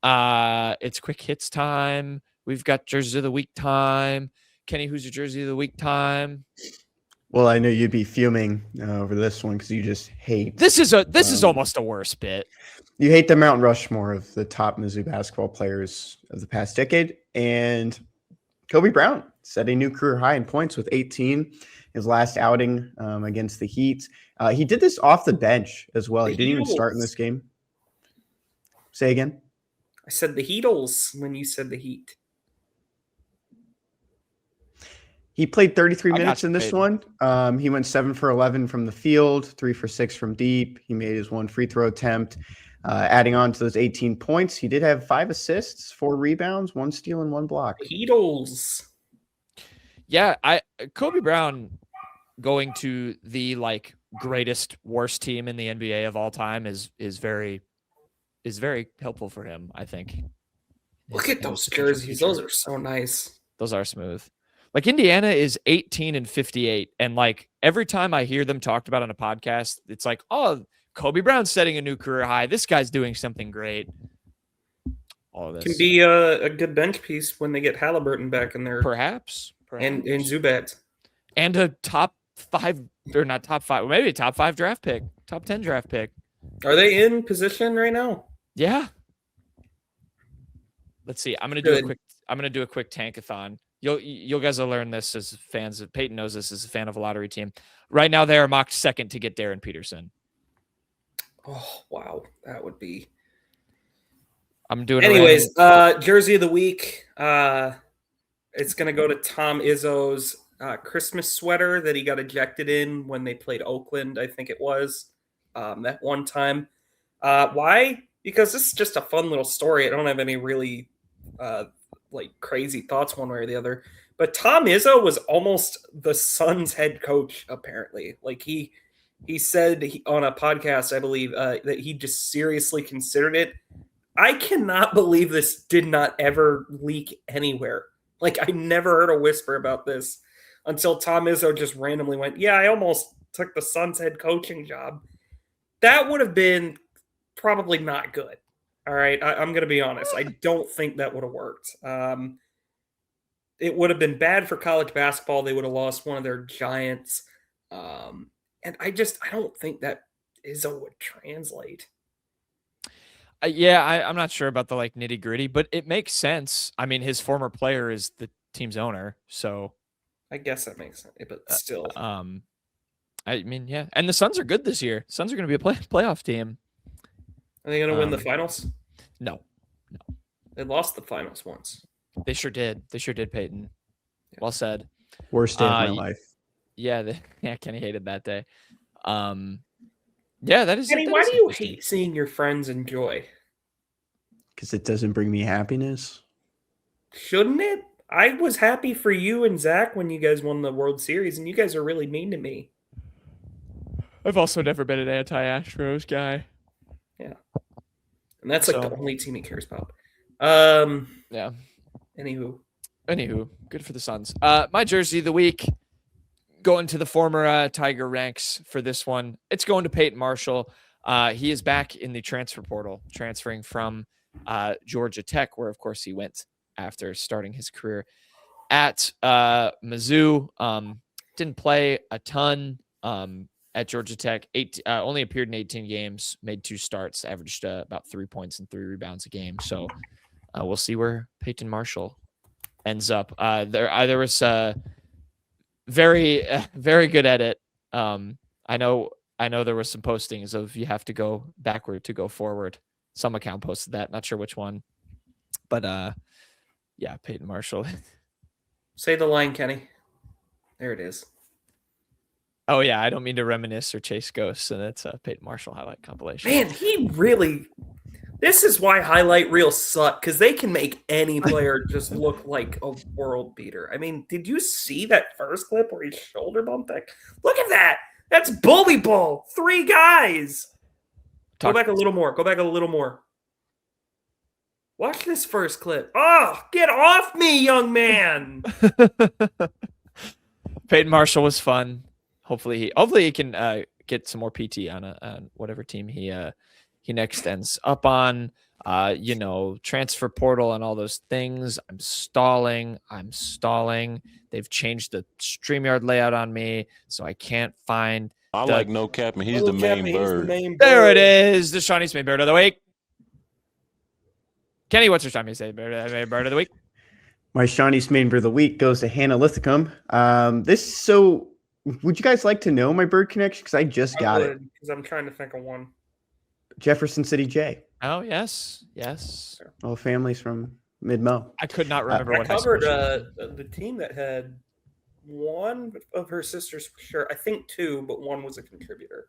[SPEAKER 3] It's quick hits time. We've got Jersey of the Week time. Kenny, who's your Jersey of the Week time?
[SPEAKER 5] Well, I know you'd be fuming over this one because you just hate.
[SPEAKER 3] This is almost a worse bit.
[SPEAKER 5] You hate the Mount Rushmore of the top Mizzou basketball players of the past decade, and Kobe Bryant set a new career high in points with 18. His last outing against the Heat. He did this off the bench as well. He didn't even start in this game. Say again.
[SPEAKER 4] I said the Heatles when you said the Heat.
[SPEAKER 5] He played 33 minutes in this one. He went 7 for 11 from the field, 3 for 6 from deep. He made his one free throw attempt. Adding on to those 18 points, he did have 5 assists, 4 rebounds, 1 steal, and 1 block.
[SPEAKER 4] Heatles.
[SPEAKER 3] Yeah, Kobe Bryant going to the greatest worst team in the NBA of all time is very helpful for him, I think.
[SPEAKER 4] Look at those jerseys; those are so nice.
[SPEAKER 3] Those are smooth. Indiana is 18-58, and every time I hear them talked about on a podcast, it's like, oh, Kobe Bryant's setting a new career high. This guy's doing something great. All of this
[SPEAKER 4] can be a good bench piece when they get Halliburton back in there,
[SPEAKER 3] perhaps.
[SPEAKER 4] and Zubat,
[SPEAKER 3] and a top 5 or not top 5, maybe a top 5 draft pick, top 10 draft pick.
[SPEAKER 4] Are they in position right now?
[SPEAKER 3] Yeah. Let's see. I'm gonna do a quick tankathon. You guys will learn this as fans of Peyton knows this as a fan of a lottery team. Right now they are mocked second to get Darren Peterson.
[SPEAKER 4] Oh wow, that would be.
[SPEAKER 3] I'm doing.
[SPEAKER 4] Anyways, Jersey of the Week. It's gonna go to Tom Izzo's Christmas sweater that he got ejected in when they played Oakland. I think it was that one time. Why? Because this is just a fun little story. I don't have any really crazy thoughts one way or the other. But Tom Izzo was almost the Suns head coach, apparently. He said on a podcast, I believe, that he just seriously considered it. I cannot believe this did not ever leak anywhere. I never heard a whisper about this until Tom Izzo just randomly went, yeah, I almost took the Suns head coaching job. That would have been probably not good. All right, I'm going to be honest. I don't think that would have worked. It would have been bad for college basketball. They would have lost one of their giants. And I don't think that Izzo would translate.
[SPEAKER 3] I'm not sure about the nitty gritty, but it makes sense. I mean, his former player is the team's owner, so
[SPEAKER 4] I guess that makes sense. But still,
[SPEAKER 3] I mean, yeah. And the Suns are good this year. Suns are going to be a playoff team.
[SPEAKER 4] Are they going to win the finals?
[SPEAKER 3] No.
[SPEAKER 4] They lost the finals once.
[SPEAKER 3] They sure did. Peyton. Yeah. Well said.
[SPEAKER 5] Worst day of my life.
[SPEAKER 3] Yeah, Kenny hated that day. Yeah, that is.
[SPEAKER 4] Kenny, why do you hate seeing your friends enjoy?
[SPEAKER 5] Because it doesn't bring me happiness.
[SPEAKER 4] Shouldn't it? I was happy for you and Zach when you guys won the World Series, and you guys are really mean to me.
[SPEAKER 3] I've also never been an anti-Astros guy.
[SPEAKER 4] Yeah. And that's the only team he cares about.
[SPEAKER 3] Yeah.
[SPEAKER 4] Anywho,
[SPEAKER 3] good for the Suns. My Jersey of the Week, going to the former Tiger ranks for this one. It's going to Peyton Marshall. He is back in the transfer portal, transferring from Georgia Tech, where, of course, he went after starting his career at Mizzou. Didn't play a ton at Georgia Tech. Only appeared in 18 games, made 2 starts, averaged about 3 points and 3 rebounds a game. So we'll see where Peyton Marshall ends up. There was very good edit. I know there was some postings of you have to go backward to go forward. Some account posted that, not sure which one, but yeah, Peyton Marshall.
[SPEAKER 4] Say the line, Kenny. There it is.
[SPEAKER 3] Oh yeah, I don't mean to reminisce or chase ghosts, and it's a Peyton Marshall highlight compilation.
[SPEAKER 4] Man, he really. This is why highlight reels suck, because they can make any player just look like a world beater. I mean, did you see that first clip where he shoulder bumped that? Look at that. That's bully ball. 3 guys. Go back a little more. Watch this first clip. Oh, get off me, young man.
[SPEAKER 3] Peyton Marshall was fun. Hopefully he can get some more PT on whatever team he next ends up on. transfer portal and all those things. I'm stalling. They've changed the StreamYard layout on me, so I can't find.
[SPEAKER 6] I like no cap, and he's the main bird.
[SPEAKER 3] There it is. The Shawnee's main bird of the week. Kenny, what's your Shawnee's main bird of the week?
[SPEAKER 5] My Shawnee's main bird of the week goes to Hannah Lithicum. Would you guys like to know my bird connection? Because I just got it.
[SPEAKER 4] Because I'm trying to think of one.
[SPEAKER 5] Jefferson City J.
[SPEAKER 3] Oh, yes.
[SPEAKER 5] All families from Mid-Mo.
[SPEAKER 3] I could not remember what
[SPEAKER 4] I covered the team that had one of her sisters for sure. I think two, but one was a contributor.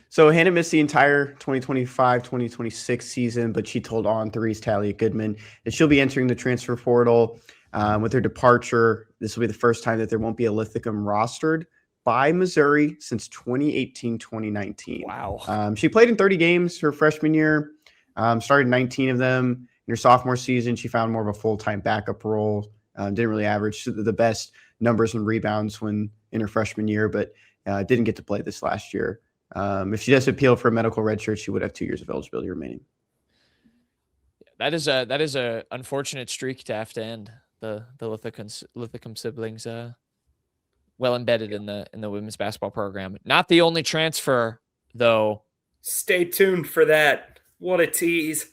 [SPEAKER 5] So Hannah missed the entire 2025-2026 season, but she told On3's Talia Goodman that she'll be entering the transfer portal. With her departure, this will be the first time that there won't be a Lithicum rostered by Missouri since 2018-2019.
[SPEAKER 3] Wow.
[SPEAKER 5] She played in 30 games her freshman year, started 19 of them. In her sophomore season, she found more of a full-time backup role. Didn't really average the best numbers and rebounds when in her freshman year, but didn't get to play this last year. If she does appeal for a medical redshirt, she would have 2 years of eligibility remaining.
[SPEAKER 3] That is a unfortunate streak to have to end. The Lithicum siblings, well embedded in the women's basketball program. Not the only transfer, though.
[SPEAKER 4] Stay tuned for that. What a tease!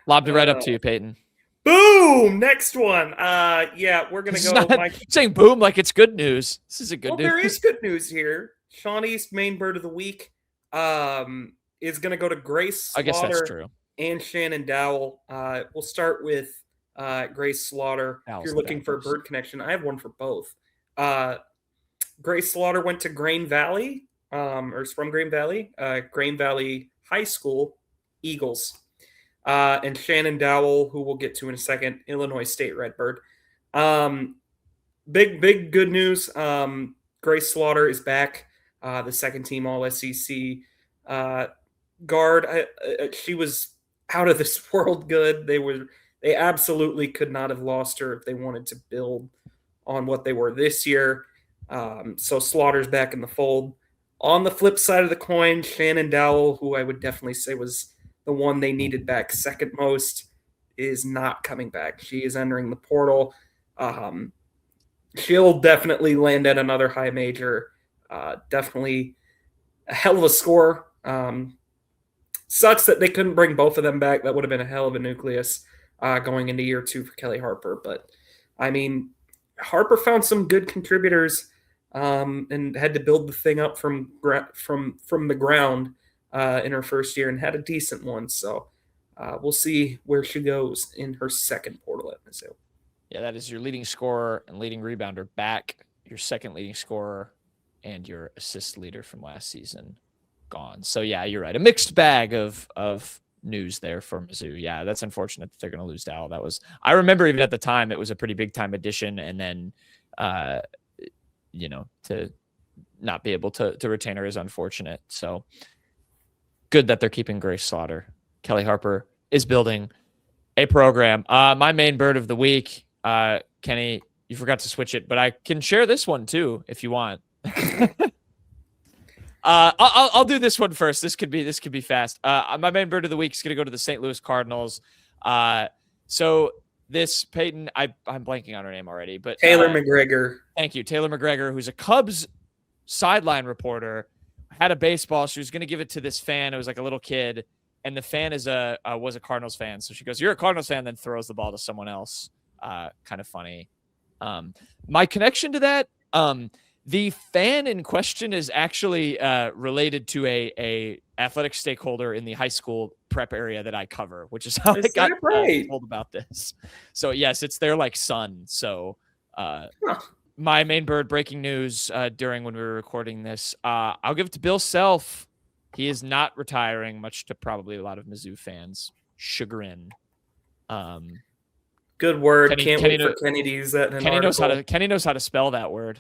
[SPEAKER 3] Lobbed it right up to you, Peyton.
[SPEAKER 4] Boom! Next one. We're gonna go.
[SPEAKER 3] Saying boom like it's good news. This is a good news.
[SPEAKER 4] There is good news here. Shawnee's main bird of the week is gonna go to Grace Slaughter.
[SPEAKER 3] I guess that's true.
[SPEAKER 4] And Shannon Dowell. We'll start with Grace Slaughter. If you're looking for a bird connection, I have one for both. Grace Slaughter went to Grain Valley, or is from Grain Valley, Grain Valley High School, Eagles. And Shannon Dowell, who we'll get to in a second, Illinois State Redbird. Big good news. Grace Slaughter is back, the second team All-SEC guard. She was out of this world good. They absolutely could not have lost her if they wanted to build on what they were this year. So Slaughter's back in the fold. On the flip side of the coin, Shannon Dowell, who I would definitely say was the one they needed back second most, is not coming back. She is entering the portal. She'll definitely land at another high major. Definitely a hell of a score. Sucks that they couldn't bring both of them back. That would have been a hell of a nucleus going into year two for Kelly Harper. But, I mean, Harper found some good contributors and had to build the thing up from the ground in her first year and had a decent one. So we'll see where she goes in her second portal at Mizzou.
[SPEAKER 3] Yeah, that is your leading scorer and leading rebounder back, your second leading scorer, and your assist leader from last season gone. So, yeah, you're right. A mixed bag of news there for Mizzou. Yeah, that's unfortunate that they're going to lose Dowell. I remember even at the time it was a pretty big time addition, and then to not be able to retain her is unfortunate. So good that they're keeping Grace Slaughter. Kelly Harper is building a program. My main bird of the week, Kenny, you forgot to switch it, but I can share this one too if you want. I'll do this one first. This could be fast. My main bird of the week is going to go to the St. Louis Cardinals. So this Peyton, I'm blanking on her name already, but
[SPEAKER 4] Taylor McGregor.
[SPEAKER 3] Thank you, Taylor McGregor, who's a Cubs sideline reporter, had a baseball. She was going to give it to this fan. It was like a little kid, and the fan was a Cardinals fan. So she goes, "You're a Cardinals fan," then throws the ball to someone else. Kind of funny. My connection to that. The fan in question is actually related to a athletic stakeholder in the high school prep area that I cover, which is how I got told about this. So yes, it's their son. So my main bird breaking news during when we were recording this, I'll give it to Bill Self. He is not retiring, much to probably a lot of Mizzou fans' chagrin.
[SPEAKER 4] Good word. Can't wait for Kenny to use that in an article.
[SPEAKER 3] Kenny knows how to spell that word.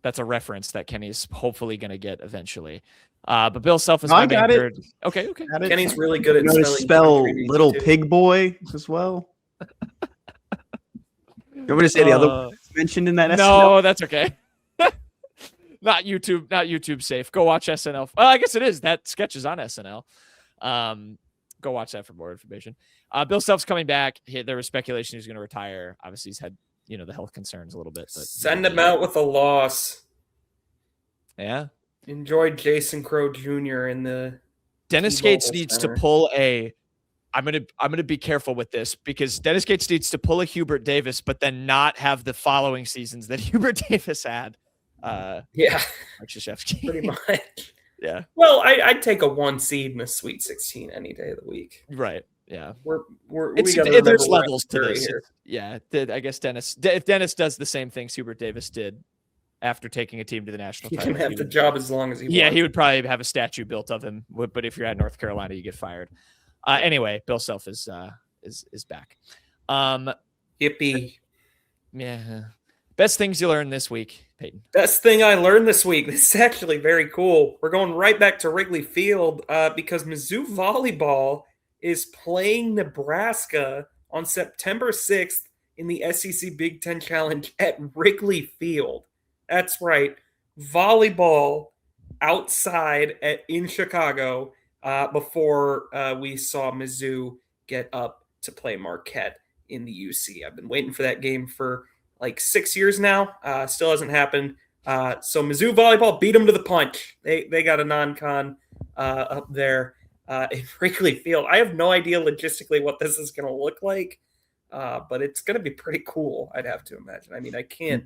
[SPEAKER 3] That's a reference that Kenny's hopefully going to get eventually. But Bill Self is my main bird. Okay.
[SPEAKER 4] Kenny's really good at
[SPEAKER 5] spell little pig boy as well. You want me to say the other one that's mentioned in that SNL?
[SPEAKER 3] No, that's okay. Not YouTube safe. Go watch SNL. Well, I guess it is. That sketch is on SNL. Go watch that for more information. Bill Self's coming back. There was speculation he's going to retire. Obviously, he's had the health concerns a little bit. But
[SPEAKER 4] send him out with a loss.
[SPEAKER 3] Yeah.
[SPEAKER 4] Enjoyed Jason Crowe Jr. in the
[SPEAKER 3] Dennis Gates needs to pull a. I'm gonna be careful with this because Dennis Gates needs to pull a Hubert Davis, but then not have the following seasons that Hubert Davis had.
[SPEAKER 4] Yeah,
[SPEAKER 3] Mark Krzyzewski.
[SPEAKER 4] Pretty much.
[SPEAKER 3] Yeah.
[SPEAKER 4] Well, I'd take a 1 seed in a Sweet 16 any day of the week.
[SPEAKER 3] Right. Yeah.
[SPEAKER 4] There's
[SPEAKER 3] levels to this. Yeah. I guess if Dennis does the same things Hubert Davis did after taking a team to the national title,
[SPEAKER 4] he can have the job as long as he wants.
[SPEAKER 3] Yeah, he would probably have a statue built of him. But if you're at North Carolina, you get fired. Anyway, Bill Self is back.
[SPEAKER 4] Yippee.
[SPEAKER 3] Yeah. Best things you learned this week, Peyton.
[SPEAKER 4] Best thing I learned this week. This is actually very cool. We're going right back to Wrigley Field because Mizzou volleyball is playing Nebraska on September 6th in the SEC Big Ten Challenge at Wrigley Field. That's right. Volleyball outside in Chicago before we saw Mizzou get up to play Marquette in the UC. I've been waiting for that game for like 6 years now. Still hasn't happened. So Mizzou volleyball beat them to the punch. They got a non-con up there in Wrigley Field. I have no idea logistically what this is going to look like, but it's going to be pretty cool, I'd have to imagine. I mean, I can't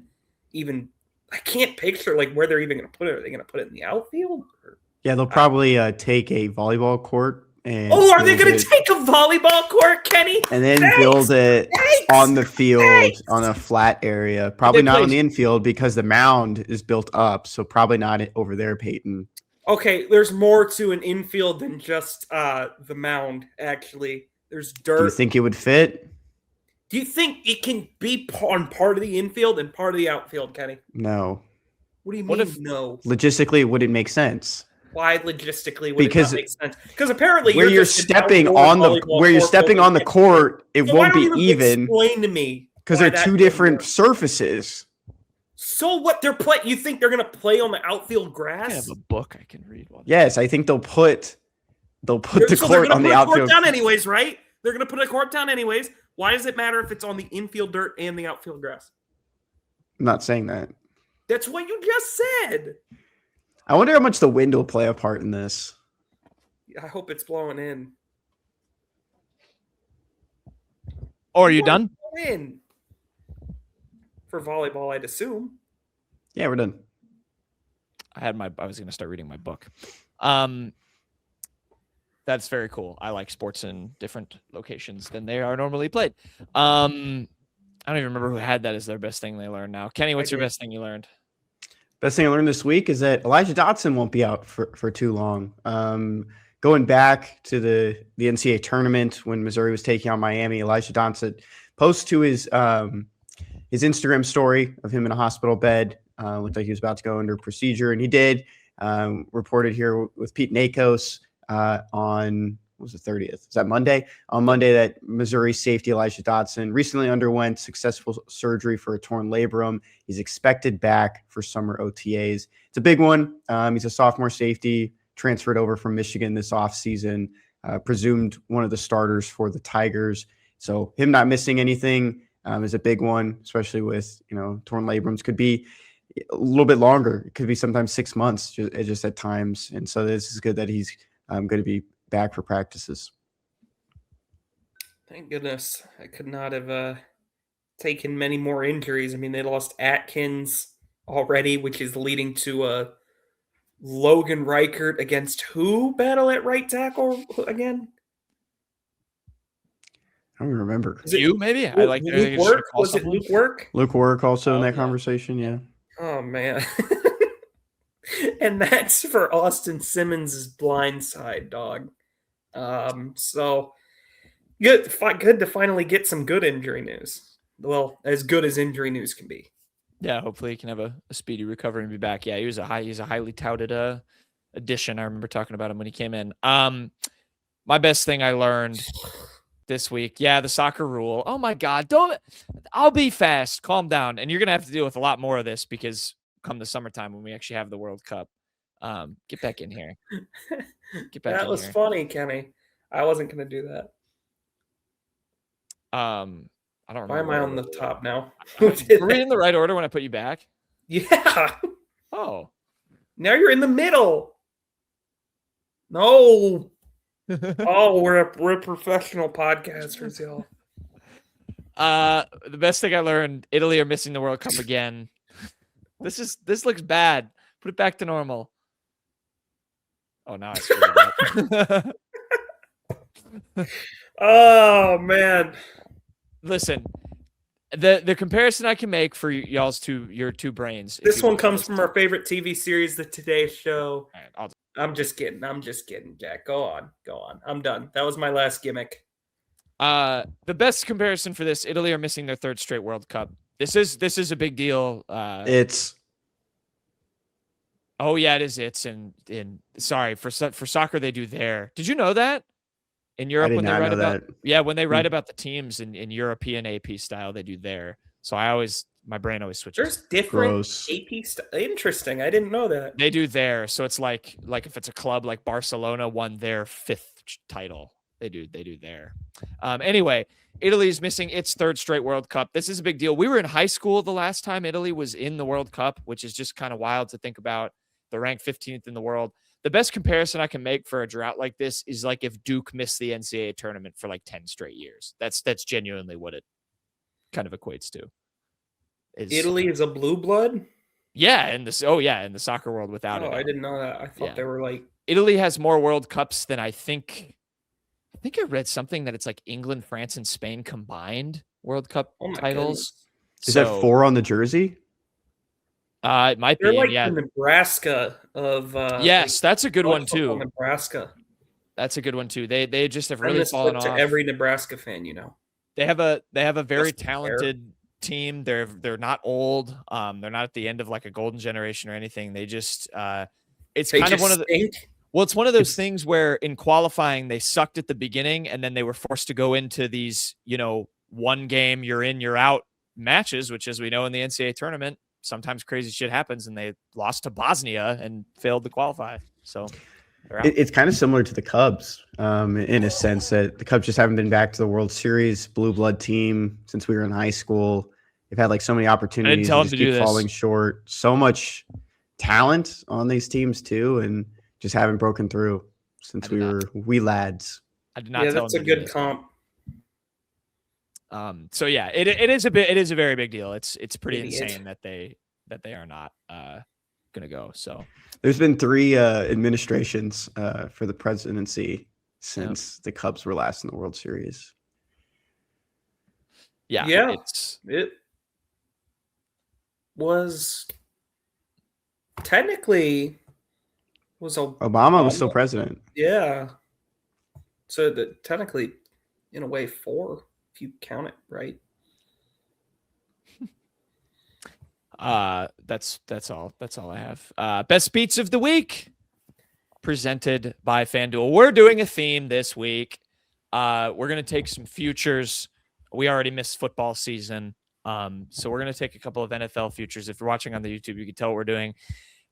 [SPEAKER 4] picture like where they're even going to put it. Are they going to put it in the outfield?
[SPEAKER 5] Yeah, they'll probably take a volleyball court. And
[SPEAKER 4] are they going to take a volleyball court, Kenny?
[SPEAKER 5] And then build it on the field on a flat area. Probably not on the infield because the mound is built up. So probably not over there, Peyton.
[SPEAKER 4] Okay, there's more to an infield than just the mound, actually. There's dirt.
[SPEAKER 5] Do you think it would fit?
[SPEAKER 4] Do you think it can be on part of the infield and part of the outfield, Kenny?
[SPEAKER 5] No.
[SPEAKER 4] What do you mean, no?
[SPEAKER 5] Logistically, would it make sense?
[SPEAKER 4] Why logistically would it not make sense? Because apparently
[SPEAKER 5] where you're stepping on the court, it won't be even.
[SPEAKER 4] Explain to me.
[SPEAKER 5] Because they're two different surfaces.
[SPEAKER 4] So what they're playing? You think they're going to play on the outfield grass?
[SPEAKER 3] I have a book I can read.
[SPEAKER 5] Yes, I think they'll put the court on the outfield.
[SPEAKER 4] Court down anyways, right? They're going to put a court down anyways. Why does it matter if it's on the infield dirt and the outfield grass?
[SPEAKER 5] I'm not saying that.
[SPEAKER 4] That's what you just said.
[SPEAKER 5] I wonder how much the wind will play a part in this.
[SPEAKER 4] I hope it's blowing in.
[SPEAKER 3] Oh, are you done?
[SPEAKER 4] In. For volleyball, I'd assume.
[SPEAKER 5] Yeah, we're done.
[SPEAKER 3] I was going to start reading my book. That's very cool. I like sports in different locations than they are normally played. I don't even remember who had that as their best thing they learned now. Kenny, what's your best thing you learned?
[SPEAKER 5] Best thing I learned this week is that Elijah Dotson won't be out for too long. Going back to the NCAA tournament when Missouri was taking on Miami, Elijah Dotson posts to his Instagram story of him in a hospital bed. Looked like he was about to go under procedure, and he did. Reported here with Pete Nakos on what was the 30th? Is that Monday? On Monday, that Missouri safety Elijah Dotson recently underwent successful surgery for a torn labrum. He's expected back for summer OTAs. It's a big one. He's a sophomore safety, transferred over from Michigan this offseason, presumed one of the starters for the Tigers. So him not missing anything is a big one, especially with, torn labrums. Could be a little bit longer. It could be sometimes 6 months just at times. And so this is good that he's going to be back for practices.
[SPEAKER 4] Thank goodness. I could not have taken many more injuries. I mean, they lost Atkins already, which is leading to a Logan Reichert against who battle at right tackle again?
[SPEAKER 5] I don't remember.
[SPEAKER 3] Is it you, maybe?
[SPEAKER 4] I like Luke Work. Was it Luke Work?
[SPEAKER 5] Luke Work also in that conversation, yeah.
[SPEAKER 4] Oh, man. And that's for Austin Simmons' blind side, dog. So good to finally get some good injury news. Well, as good as injury news can be.
[SPEAKER 3] Yeah, hopefully he can have a speedy recovery and be back. Yeah, he's a highly touted addition. I remember talking about him when he came in. My best thing I learned this week, the soccer rule. Oh my God, I'll be fast. Calm down. And you're gonna have to deal with a lot more of this because come the summertime when we actually have the World Cup. Get back in here. Get back in
[SPEAKER 4] That
[SPEAKER 3] here.
[SPEAKER 4] was funny, Kenny. I wasn't going to do that.
[SPEAKER 3] I don't remember.
[SPEAKER 4] Why am I on the top now?
[SPEAKER 3] Were we in the right order when I put you back?
[SPEAKER 4] Yeah.
[SPEAKER 3] Oh.
[SPEAKER 4] Now you're in the middle. No. Oh, we're professional podcasters, y'all.
[SPEAKER 3] The best thing I learned: Italy are missing the World Cup again. This looks bad. Put it back to normal. Oh, now I screwed it up.
[SPEAKER 4] Oh man.
[SPEAKER 3] Listen, the comparison I can make for your two brains.
[SPEAKER 4] This one comes from our favorite TV series, The Today Show.
[SPEAKER 3] All right,
[SPEAKER 4] I'm just kidding, Jack. Go on. I'm done. That was my last gimmick.
[SPEAKER 3] The best comparison for this: Italy are missing their third straight World Cup. This is a big deal. Oh yeah, it is. It's in sorry for soccer they do there. Did you know that? In Europe, when they write about when they write about the teams in European AP style, they do there. So my brain always switches.
[SPEAKER 4] There's different AP style. Interesting. I didn't know that.
[SPEAKER 3] They do there. So it's like if it's a club like Barcelona won their 5th title, they do there. Anyway, Italy's missing its 3rd straight World Cup. This is a big deal. We were in high school the last time Italy was in the World Cup, which is just kind of wild to think about. They're ranked 15th in the world. The best comparison I can make for a drought like this is like if Duke missed the NCAA tournament for like 10 straight years. That's genuinely what it kind of equates to.
[SPEAKER 4] Italy is a blue blood?
[SPEAKER 3] Yeah, in the soccer world without it.
[SPEAKER 4] Oh, I didn't know that. I thought they were like
[SPEAKER 3] Italy has more World Cups than I think I read something that it's like England, France, and Spain combined World Cup titles.
[SPEAKER 5] Is that 4 on the jersey?
[SPEAKER 3] It might
[SPEAKER 4] They're
[SPEAKER 3] be.
[SPEAKER 4] like the Nebraska of
[SPEAKER 3] yes, that's a good one too.
[SPEAKER 4] Nebraska.
[SPEAKER 3] That's a good one too. They just have really fallen off.
[SPEAKER 4] To every Nebraska fan, you know.
[SPEAKER 3] They have a very talented team. They're not old. They're not at the end of like a golden generation or anything. They just it's kind of one of the it's one of those things where in qualifying they sucked at the beginning and then they were forced to go into these, one game you're in, you're out matches, which as we know in the NCAA tournament, sometimes crazy shit happens, and they lost to Bosnia and failed to qualify. So
[SPEAKER 5] it's kind of similar to the Cubs in a sense that the Cubs just haven't been back to the World Series, blue blood team since we were in high school. They've had like so many opportunities to just keep falling short. So much talent on these teams too, and just haven't broken through since we were wee lads.
[SPEAKER 3] I did not.
[SPEAKER 4] Yeah, that's a good comp.
[SPEAKER 3] So yeah, it is a very big deal. It's pretty insane that they are not gonna go. So
[SPEAKER 5] there's been 3 administrations for the presidency since the Cubs were last in the World Series.
[SPEAKER 3] Yeah.
[SPEAKER 4] It was technically
[SPEAKER 5] Obama was still president.
[SPEAKER 4] Yeah. So technically, in a way, 4. If you count it right.
[SPEAKER 3] That's all I have. Best beats of the week presented by FanDuel. We're doing a theme this week. We're gonna take some futures. We already missed football season. So we're gonna take a couple of NFL futures. If you're watching on the YouTube, you can tell what we're doing.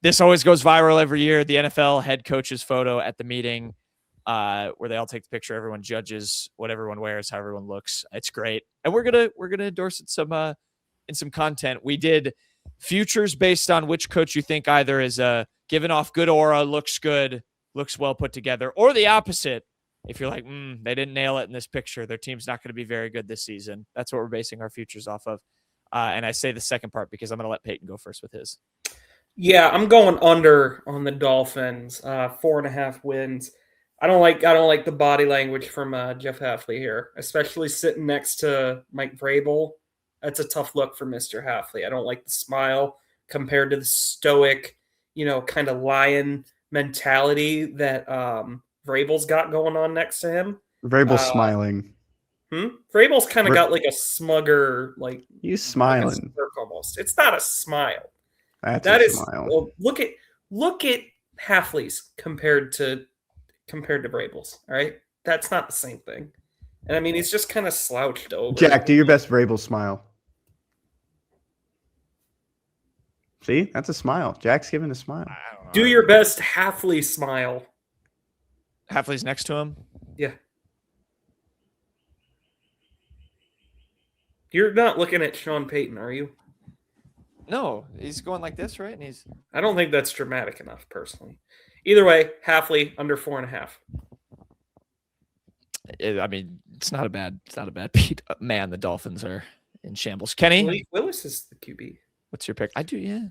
[SPEAKER 3] This always goes viral every year. The NFL head coach's photo at the meeting. Where they all take the picture, everyone judges what everyone wears, how everyone looks. It's great. And we're gonna endorse it in some content. We did futures based on which coach you think either is giving off good aura, looks good, looks well put together, or the opposite. If you're like, they didn't nail it in this picture, their team's not going to be very good this season. That's what we're basing our futures off of. And I say the second part because I'm going to let Peyton go first with his.
[SPEAKER 4] Yeah, I'm going under on the Dolphins. 4.5 wins. I don't like the body language from Jeff Hafley here, especially sitting next to Mike Vrabel. That's a tough look for Mr. Hafley. I don't like the smile compared to the stoic, kind of lion mentality that Vrabel's got going on next to him.
[SPEAKER 5] Vrabel's smiling.
[SPEAKER 4] Vrabel's kind of got like a smugger, like
[SPEAKER 5] he's smiling
[SPEAKER 4] almost. It's not a smile.
[SPEAKER 5] That is smile.
[SPEAKER 4] Well, look at Hafley's compared to Vrabel's. All right, that's not the same thing. And I mean, he's just kind of slouched over.
[SPEAKER 5] Jack, do your best Vrabel smile. See, that's a smile. Jack's giving a smile.
[SPEAKER 3] I don't
[SPEAKER 4] Do your best Halfley smile.
[SPEAKER 3] Halfley's next to him.
[SPEAKER 4] Yeah. You're not looking at Sean Payton, are you?
[SPEAKER 3] No, he's going like this, right? And
[SPEAKER 4] I don't think that's dramatic enough, personally. Either way, Halfley under 4.5.
[SPEAKER 3] I mean, it's not a bad beat. Man, the Dolphins are in shambles. Kenny,
[SPEAKER 4] Malik Willis is the QB.
[SPEAKER 3] what's your pick? I do, yeah.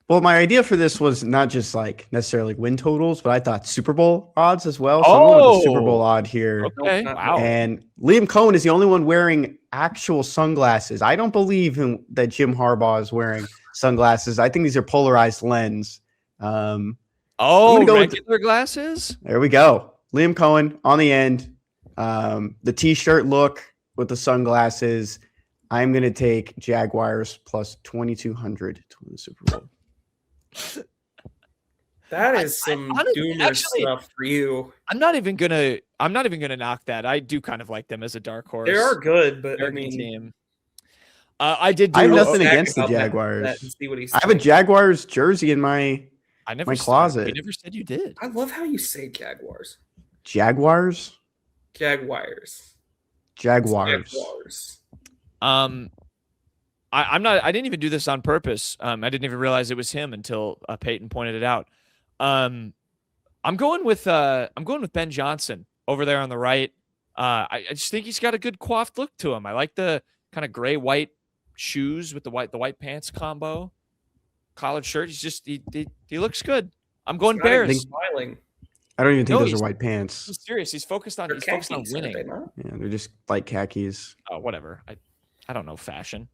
[SPEAKER 5] Well, my idea for this was not just like necessarily win totals, but I thought Super Bowl odds as well. So I'm going with the Super Bowl odd here.
[SPEAKER 3] Okay, wow.
[SPEAKER 5] And Liam Cohen is the only one wearing actual sunglasses. I don't believe that Jim Harbaugh is wearing sunglasses. I think these are polarized lens.
[SPEAKER 3] Regular glasses?
[SPEAKER 5] There we go. Liam Cohen on the end. The T-shirt look with the sunglasses. I'm going to take Jaguars plus 2,200 to win the Super Bowl.
[SPEAKER 4] That is some doomer stuff for you.
[SPEAKER 3] I'm not even gonna knock that. I do kind of like them as a dark horse.
[SPEAKER 4] They are good, but
[SPEAKER 3] They're
[SPEAKER 4] I
[SPEAKER 3] a good
[SPEAKER 4] mean,
[SPEAKER 3] team. I did.
[SPEAKER 5] I have
[SPEAKER 3] do
[SPEAKER 5] nothing
[SPEAKER 4] Mack
[SPEAKER 5] against the
[SPEAKER 4] about
[SPEAKER 5] Jaguars.
[SPEAKER 4] that and see what he's
[SPEAKER 5] I have a
[SPEAKER 4] saying.
[SPEAKER 5] Jaguars jersey in my closet.
[SPEAKER 3] You never said you did.
[SPEAKER 4] I love how you say Jaguars.
[SPEAKER 5] Jaguars.
[SPEAKER 4] Jaguars.
[SPEAKER 3] I didn't even do this on purpose. I didn't even realize it was him until Peyton pointed it out. I'm going with Ben Johnson over there on the right. I just think he's got a good coiffed look to him. I like the kind of gray white shoes with the white pants combo, collared shirt. He looks good. I'm going Bears.
[SPEAKER 4] Smiling.
[SPEAKER 5] I don't even think those are white pants.
[SPEAKER 3] He's serious. He's focused on winning.
[SPEAKER 5] Yeah, they're just like khakis.
[SPEAKER 3] Oh, whatever. I don't know fashion.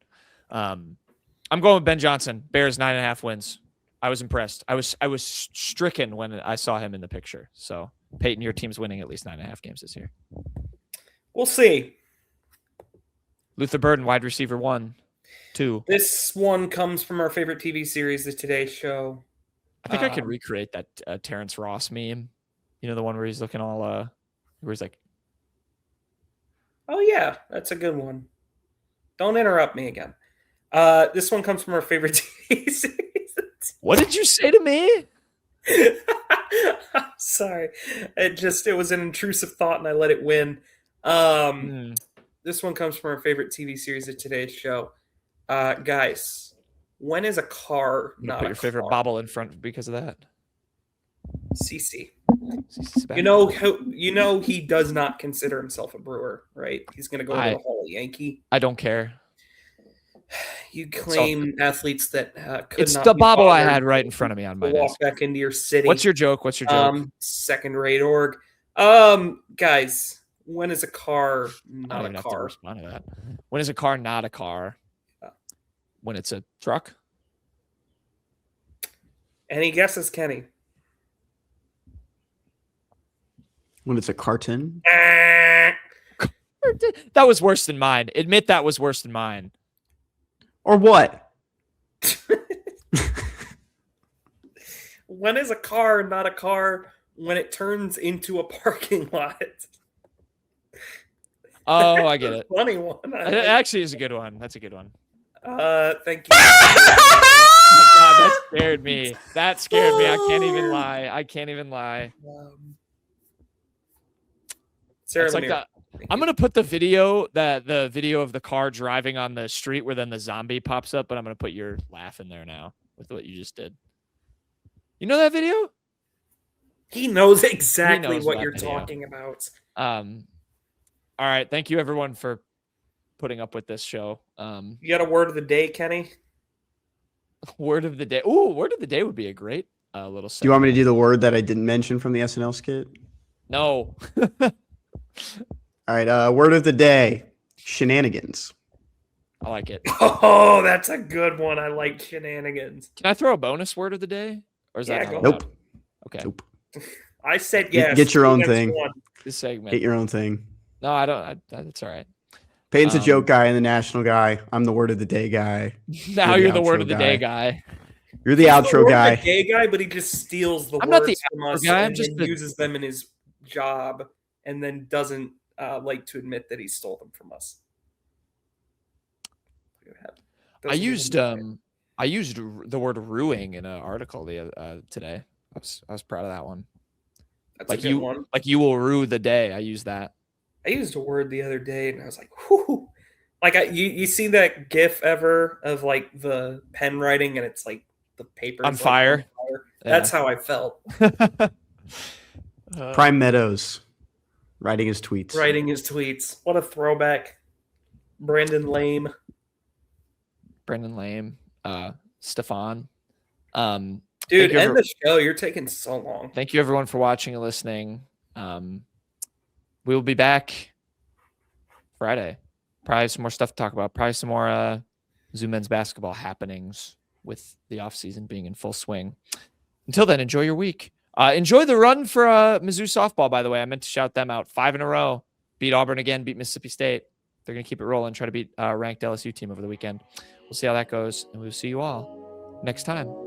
[SPEAKER 3] I'm going with Ben Johnson. Bears 9.5 wins. I was impressed. I was stricken when I saw him in the picture. So Peyton, your team's winning at least 9.5 games this year.
[SPEAKER 4] We'll see.
[SPEAKER 3] Luther Burden, wide receiver 1, 2.
[SPEAKER 4] This one comes from our favorite TV series, The Today Show.
[SPEAKER 3] I think I could recreate that Terrence Ross meme. You know, the one where he's looking all where he's like,
[SPEAKER 4] oh yeah, that's a good one. Don't interrupt me again. This one comes from our favorite TV series.
[SPEAKER 3] What did you say to me?
[SPEAKER 4] I'm sorry. It was an intrusive thought and I let it win. This one comes from our favorite TV series of Today's Show. Guys, when is a car not
[SPEAKER 3] put your favorite bobble in front because of that?
[SPEAKER 4] CC. You know he does not consider himself a Brewer, right? He's going to go to the Hall Yankee.
[SPEAKER 3] I don't care.
[SPEAKER 4] You claim athletes that could
[SPEAKER 3] it's
[SPEAKER 4] not
[SPEAKER 3] the
[SPEAKER 4] be
[SPEAKER 3] bobble I had right in front of me on my desk.
[SPEAKER 4] Walk back into your city.
[SPEAKER 3] What's your joke?
[SPEAKER 4] Second-rate org. Guys, when is a car not a car?
[SPEAKER 3] Have to respond to that. When is a car not a car? When it's a truck?
[SPEAKER 4] Any guesses, Kenny?
[SPEAKER 5] When it's a carton?
[SPEAKER 3] That was worse than mine. Admit that was worse than mine.
[SPEAKER 5] Or what?
[SPEAKER 4] When is a car not a car? When it turns into a parking lot.
[SPEAKER 3] Oh, I get it.
[SPEAKER 4] Funny one.
[SPEAKER 3] It actually is a good one. That's a good one.
[SPEAKER 4] Thank you.
[SPEAKER 3] Oh my God, that scared me. I can't even lie.
[SPEAKER 4] Sarah,
[SPEAKER 3] like that. I'm gonna put the video of the car driving on the street where then the zombie pops up, but I'm gonna put your laugh in there now with what you just did. You know that video?
[SPEAKER 4] He knows exactly what you're talking about.
[SPEAKER 3] All right, thank you everyone for putting up with this show.
[SPEAKER 4] You got a word of the day, Kenny?
[SPEAKER 3] Word of the day. Ooh, word of the day would be a great little segment.
[SPEAKER 5] Do you want me to do the word that I didn't mention from the SNL skit?
[SPEAKER 3] No.
[SPEAKER 5] All right, word of the day, shenanigans.
[SPEAKER 3] I like it.
[SPEAKER 4] Oh, that's a good one. I like shenanigans.
[SPEAKER 3] Can I throw a bonus word of the day? Or is that
[SPEAKER 5] nope.
[SPEAKER 3] Okay.
[SPEAKER 5] Nope.
[SPEAKER 4] I said yes.
[SPEAKER 5] Get your own thing.
[SPEAKER 3] This segment.
[SPEAKER 5] Get your own thing.
[SPEAKER 3] No, I don't. That's all right.
[SPEAKER 5] Peyton's a joke guy and the national guy. I'm the word of the day guy.
[SPEAKER 3] Now you're the word of the day guy.
[SPEAKER 5] You're the outro guy.
[SPEAKER 4] The day guy, but he just steals the
[SPEAKER 3] I'm
[SPEAKER 4] words
[SPEAKER 3] not the
[SPEAKER 4] from us
[SPEAKER 3] guy.
[SPEAKER 4] and then uses them in his job and then doesn't like to admit that he stole them from us.
[SPEAKER 3] I used I used the word "ruing" in an article today. I was proud of that one.
[SPEAKER 4] That's
[SPEAKER 3] like
[SPEAKER 4] a good
[SPEAKER 3] you,
[SPEAKER 4] one.
[SPEAKER 3] like you will rue the day. I used that.
[SPEAKER 4] I used a word the other day, and I was like, "Whoo!" Like you see that GIF ever of like the pen writing, and it's like the paper
[SPEAKER 3] on fire.
[SPEAKER 4] That's how I felt.
[SPEAKER 5] Prime Meadows writing his tweets.
[SPEAKER 4] What a throwback. Brandon Lame.
[SPEAKER 3] Stefan.
[SPEAKER 4] Dude, end the show. You're taking so long.
[SPEAKER 3] Thank you everyone for watching and listening. We will be back Friday. Probably some more stuff to talk about. Probably some more Mizzou men's basketball happenings with the offseason being in full swing. Until then, enjoy your week. Enjoy the run for Mizzou softball, by the way. I meant to shout them out. 5 in a row. Beat Auburn again, beat Mississippi State. They're going to keep it rolling, try to beat a ranked LSU team over the weekend. We'll see how that goes, and we'll see you all next time.